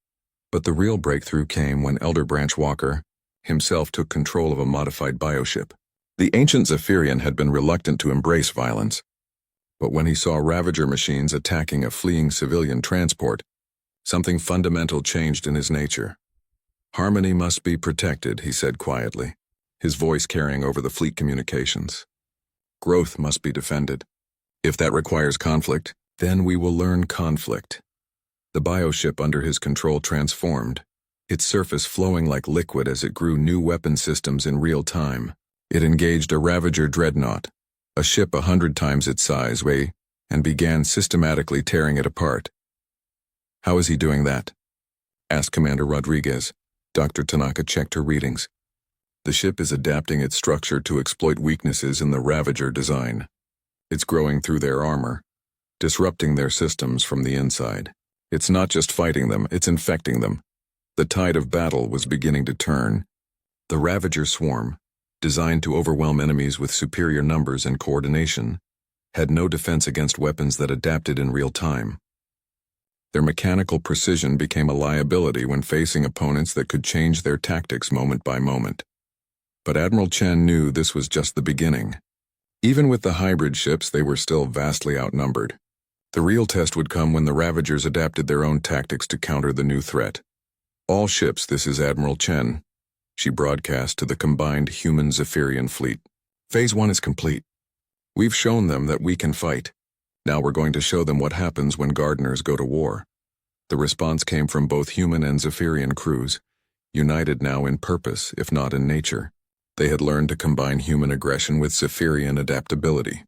Speaker 1: But the real breakthrough came when Elder Branchwalker himself took control of a modified bioship. The ancient Zephyrian had been reluctant to embrace violence, but when he saw Ravager machines attacking a fleeing civilian transport, something fundamental changed in his nature. Harmony must be protected, he said quietly, his voice carrying over the fleet communications. Growth must be defended. If that requires conflict, then we will learn conflict. The bioship under his control transformed, its surface flowing like liquid as it grew new weapon systems in real time. It engaged a Ravager dreadnought, a ship 100 times its size, and began systematically tearing it apart. How is he doing that? Asked Commander Rodriguez. Dr. Tanaka checked her readings. The ship is adapting its structure to exploit weaknesses in the Ravager design. It's growing through their armor, disrupting their systems from the inside. It's not just fighting them, it's infecting them. The tide of battle was beginning to turn. The Ravager swarm, designed to overwhelm enemies with superior numbers and coordination, had no defense against weapons that adapted in real time. Their mechanical precision became a liability when facing opponents that could change their tactics moment by moment. But Admiral Chen knew this was just the beginning. Even with the hybrid ships, they were still vastly outnumbered. The real test would come when the Ravagers adapted their own tactics to counter the new threat. "All ships, this is Admiral Chen," she broadcast to the combined human-Zephyrian fleet. "Phase 1 is complete. We've shown them that we can fight. Now we're going to show them what happens when gardeners go to war." The response came from both human and Zephyrian crews, united now in purpose, if not in nature. They had learned to combine human aggression with Zephyrian adaptability.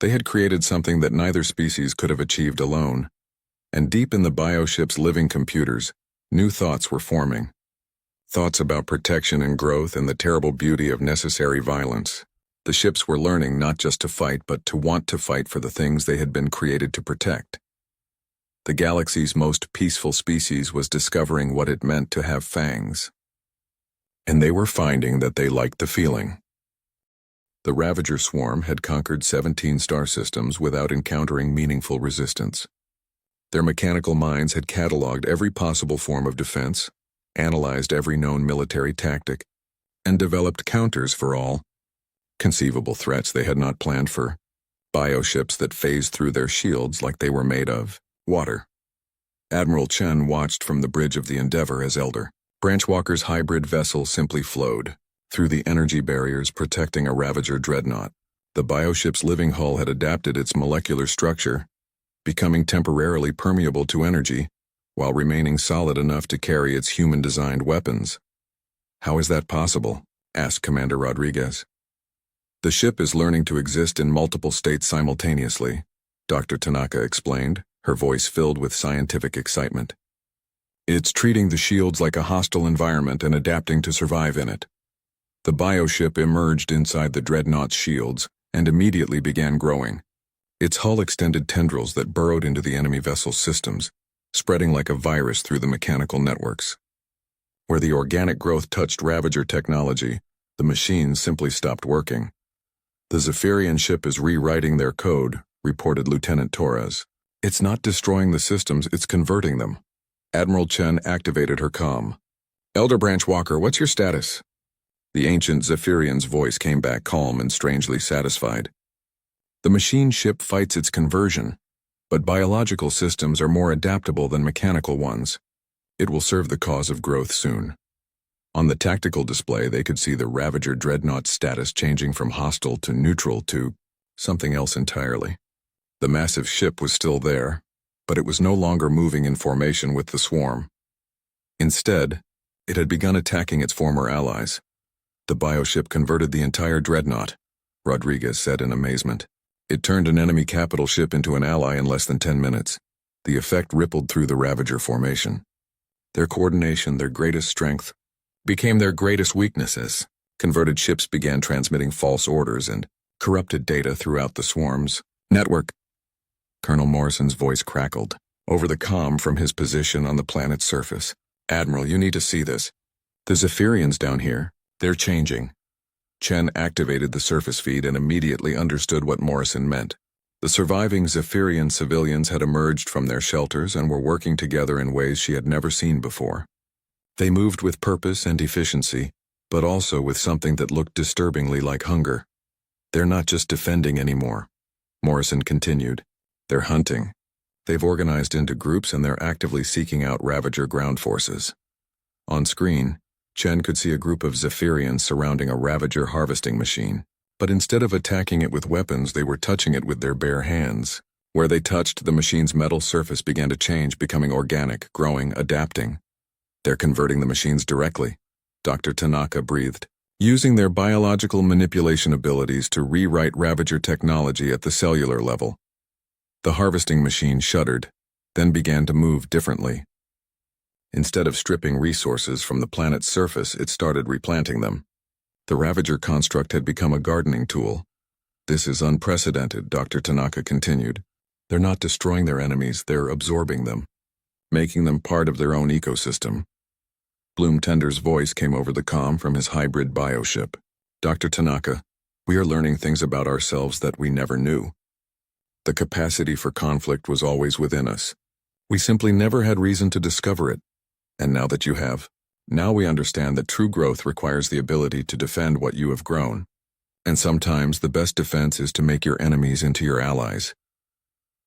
Speaker 1: They had created something that neither species could have achieved alone. And deep in the bioship's living computers, new thoughts were forming. Thoughts about protection and growth and the terrible beauty of necessary violence. The ships were learning not just to fight, but to want to fight for the things they had been created to protect. The galaxy's most peaceful species was discovering what it meant to have fangs. And they were finding that they liked the feeling. The Ravager swarm had conquered 17 star systems without encountering meaningful resistance. Their mechanical minds had cataloged every possible form of defense, analyzed every known military tactic, and developed counters for all conceivable threats they had not planned for. Bioships that phased through their shields like they were made of water. Admiral Chen watched from the bridge of the Endeavor as Elder Branchwalker's hybrid vessel simply flowed through the energy barriers protecting a Ravager dreadnought. The bioship's living hull had adapted its molecular structure, becoming temporarily permeable to energy, while remaining solid enough to carry its human-designed weapons. "How is that possible?" asked Commander Rodriguez. "The ship is learning to exist in multiple states simultaneously," Dr. Tanaka explained, her voice filled with scientific excitement. "It's treating the shields like a hostile environment and adapting to survive in it." The bioship emerged inside the dreadnought's shields and immediately began growing. Its hull extended tendrils that burrowed into the enemy vessel's systems, spreading like a virus through the mechanical networks. Where the organic growth touched Ravager technology, the machines simply stopped working. "The Zephyrian ship is rewriting their code," reported Lieutenant Torres. "It's not destroying the systems, it's converting them." Admiral Chen activated her comm. "Elder Branchwalker, what's your status?" The ancient Zephyrian's voice came back calm and strangely satisfied. "The machine ship fights its conversion, but biological systems are more adaptable than mechanical ones. It will serve the cause of growth soon." On the tactical display, they could see the Ravager dreadnought's status changing from hostile to neutral to something else entirely. The massive ship was still there, but it was no longer moving in formation with the swarm. Instead, it had begun attacking its former allies. "The bioship converted the entire dreadnought," Rodriguez said in amazement. "It turned an enemy capital ship into an ally in less than 10 minutes. The effect rippled through the Ravager formation. Their coordination, their greatest strength, became their greatest weaknesses. Converted ships began transmitting false orders and corrupted data throughout the swarm's network." Colonel Morrison's voice crackled over the comm from his position on the planet's surface. "Admiral, you need to see this. The Zephyrians down here, they're changing." Chen activated the surface feed and immediately understood what Morrison meant. The surviving Zephyrian civilians had emerged from their shelters and were working together in ways she had never seen before. They moved with purpose and efficiency, but also with something that looked disturbingly like hunger. "They're not just defending anymore," Morrison continued. "They're hunting. They've organized into groups and they're actively seeking out Ravager ground forces." On screen, Chen could see a group of Zephyrians surrounding a Ravager harvesting machine. But instead of attacking it with weapons, they were touching it with their bare hands. Where they touched, the machine's metal surface began to change, becoming organic, growing, adapting. "They're converting the machines directly," Dr. Tanaka breathed, "using their biological manipulation abilities to rewrite Ravager technology at the cellular level." The harvesting machine shuddered, then began to move differently. Instead of stripping resources from the planet's surface, it started replanting them. The Ravager construct had become a gardening tool. "This is unprecedented," Dr. Tanaka continued. "They're not destroying their enemies, they're absorbing them, making them part of their own ecosystem." Bloom Tender's voice came over the comm from his hybrid bioship. "Dr. Tanaka, we are learning things about ourselves that we never knew." The capacity for conflict was always within us. We simply never had reason to discover it. And now that you have, now we understand that true growth requires the ability to defend what you have grown. And sometimes the best defense is to make your enemies into your allies.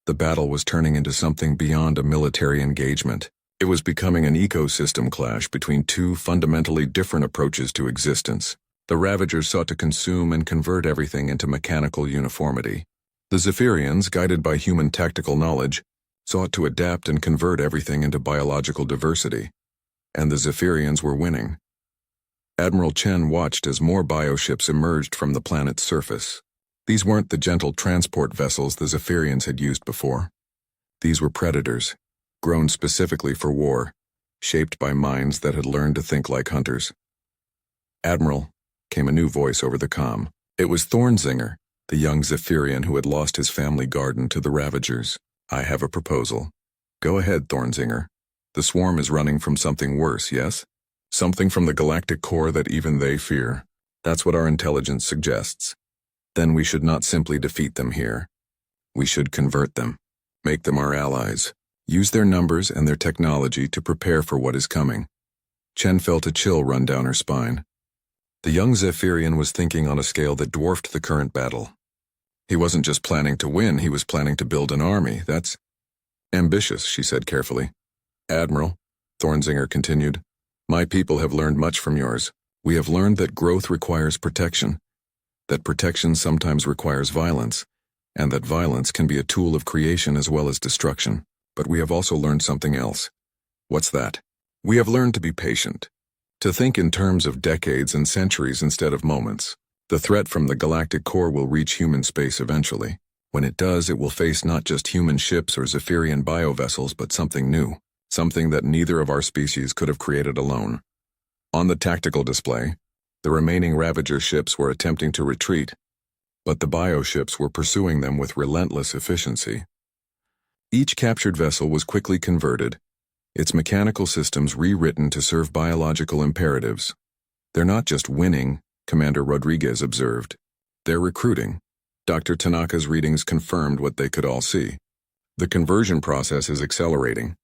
Speaker 1: The battle was turning into something beyond a military engagement. It was becoming an ecosystem clash between two fundamentally different approaches to existence. The Ravagers sought to consume and convert everything into mechanical uniformity. The Zephyrians, guided by human tactical knowledge, sought to adapt and convert everything into biological diversity. And the Zephyrians were winning. Admiral Chen watched as more bioships emerged from the planet's surface. These weren't the gentle transport vessels the Zephyrians had used before. These were predators, grown specifically for war, shaped by minds that had learned to think like hunters. "Admiral," came a new voice over the comm. It was Thornzinger, the young Zephyrian who had lost his family garden to the Ravagers. "I have a proposal." "Go ahead, Thornzinger. The swarm is running from something worse, yes? Something from the galactic core that even they fear. That's what our intelligence suggests. Then we should not simply defeat them here. We should convert them, make them our allies, use their numbers and their technology to prepare for what is coming." Chen felt a chill run down her spine. The young Zephyrian was thinking on a scale that dwarfed the current battle. He wasn't just planning to win, he was planning to build an army. "That's ambitious," she said carefully. "Admiral," Thornzinger continued, "my people have learned much from yours. We have learned that growth requires protection, that protection sometimes requires violence, and that violence can be a tool of creation as well as destruction. But we have also learned something else." "What's that?" "We have learned to be patient, to think in terms of decades and centuries instead of moments. The threat from the galactic core will reach human space eventually. When it does, it will face not just human ships or Zephyrian biovessels, but something new, something that neither of our species could have created alone." On the tactical display, the remaining Ravager ships were attempting to retreat, but the bioships were pursuing them with relentless efficiency. Each captured vessel was quickly converted, its mechanical systems rewritten to serve biological imperatives. "They're not just winning," Commander Rodriguez observed. "They're recruiting." Dr. Tanaka's readings confirmed what they could all see. The conversion process is accelerating.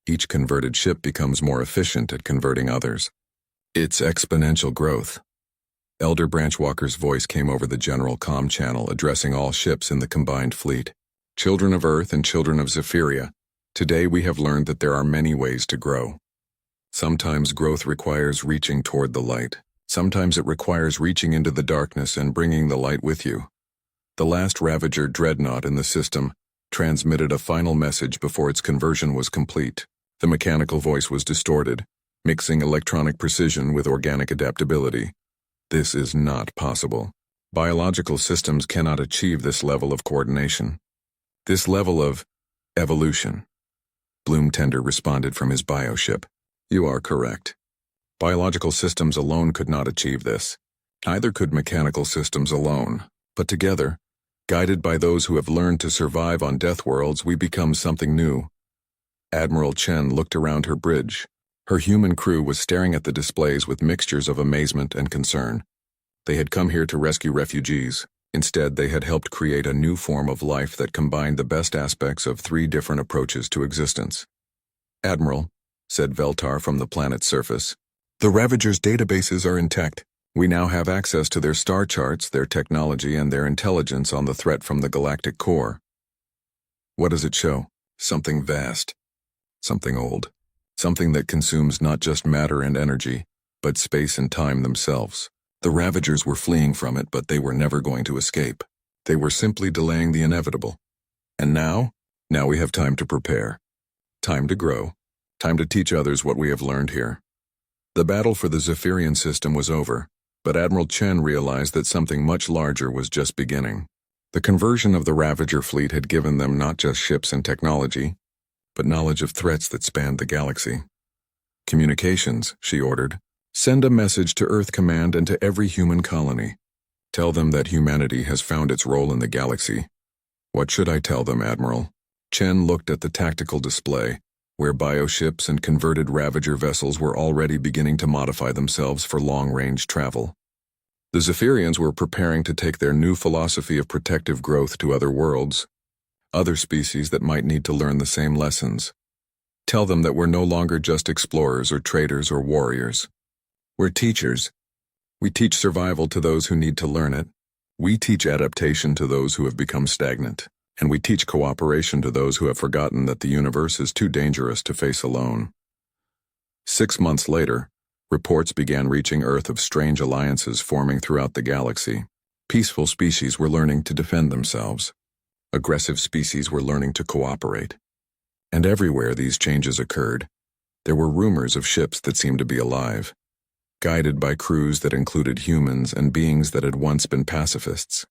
Speaker 1: Each converted ship becomes more efficient at converting others. It's exponential growth. Elder Branchwalker's voice came over the general comm channel, addressing all ships in the combined fleet. "Children of Earth and children of Zephyria, today we have learned that there are many ways to grow. Sometimes growth requires reaching toward the light. Sometimes it requires reaching into the darkness and bringing the light with you." The last Ravager dreadnought in the system transmitted a final message before its conversion was complete. The mechanical voice was distorted, mixing electronic precision with organic adaptability. "This is not possible. Biological systems cannot achieve this level of coordination. This level of evolution." Bloom Tender responded from his bioship. "You are correct. Biological systems alone could not achieve this. Neither could mechanical systems alone. But together, guided by those who have learned to survive on death worlds, we become something new." Admiral Chen looked around her bridge. Her human crew was staring at the displays with mixtures of amazement and concern. They had come here to rescue refugees. Instead, they had helped create a new form of life that combined the best aspects of three different approaches to existence. "Admiral," said Veltar from the planet's surface, "the Ravagers' databases are intact. We now have access to their star charts, their technology, and their intelligence on the threat from the galactic core." "What does it show?" "Something vast. Something old. Something that consumes not just matter and energy, but space and time themselves. The Ravagers were fleeing from it, but they were never going to escape. They were simply delaying the inevitable. And now? Now we have time to prepare. Time to grow. Time to teach others what we have learned here." The battle for the Zephyrian system was over, but Admiral Chen realized that something much larger was just beginning. The conversion of the Ravager fleet had given them not just ships and technology, but knowledge of threats that spanned the galaxy. "Communications," she ordered. "Send a message to Earth Command and to every human colony. Tell them that humanity has found its role in the galaxy." "What should I tell them, Admiral?" Chen looked at the tactical display, where bioships and converted Ravager vessels were already beginning to modify themselves for long-range travel. The Zephyrians were preparing to take their new philosophy of protective growth to other worlds. Other species that might need to learn the same lessons. Tell them that we're no longer just explorers or traders or warriors. We're teachers. We teach survival to those who need to learn it. We teach adaptation to those who have become stagnant. And we teach cooperation to those who have forgotten that the universe is too dangerous to face alone. 6 months later, reports began reaching Earth of strange alliances forming throughout the galaxy. Peaceful species were learning to defend themselves. Aggressive species were learning to cooperate. And everywhere these changes occurred, there were rumors of ships that seemed to be alive, guided by crews that included humans and beings that had once been pacifists.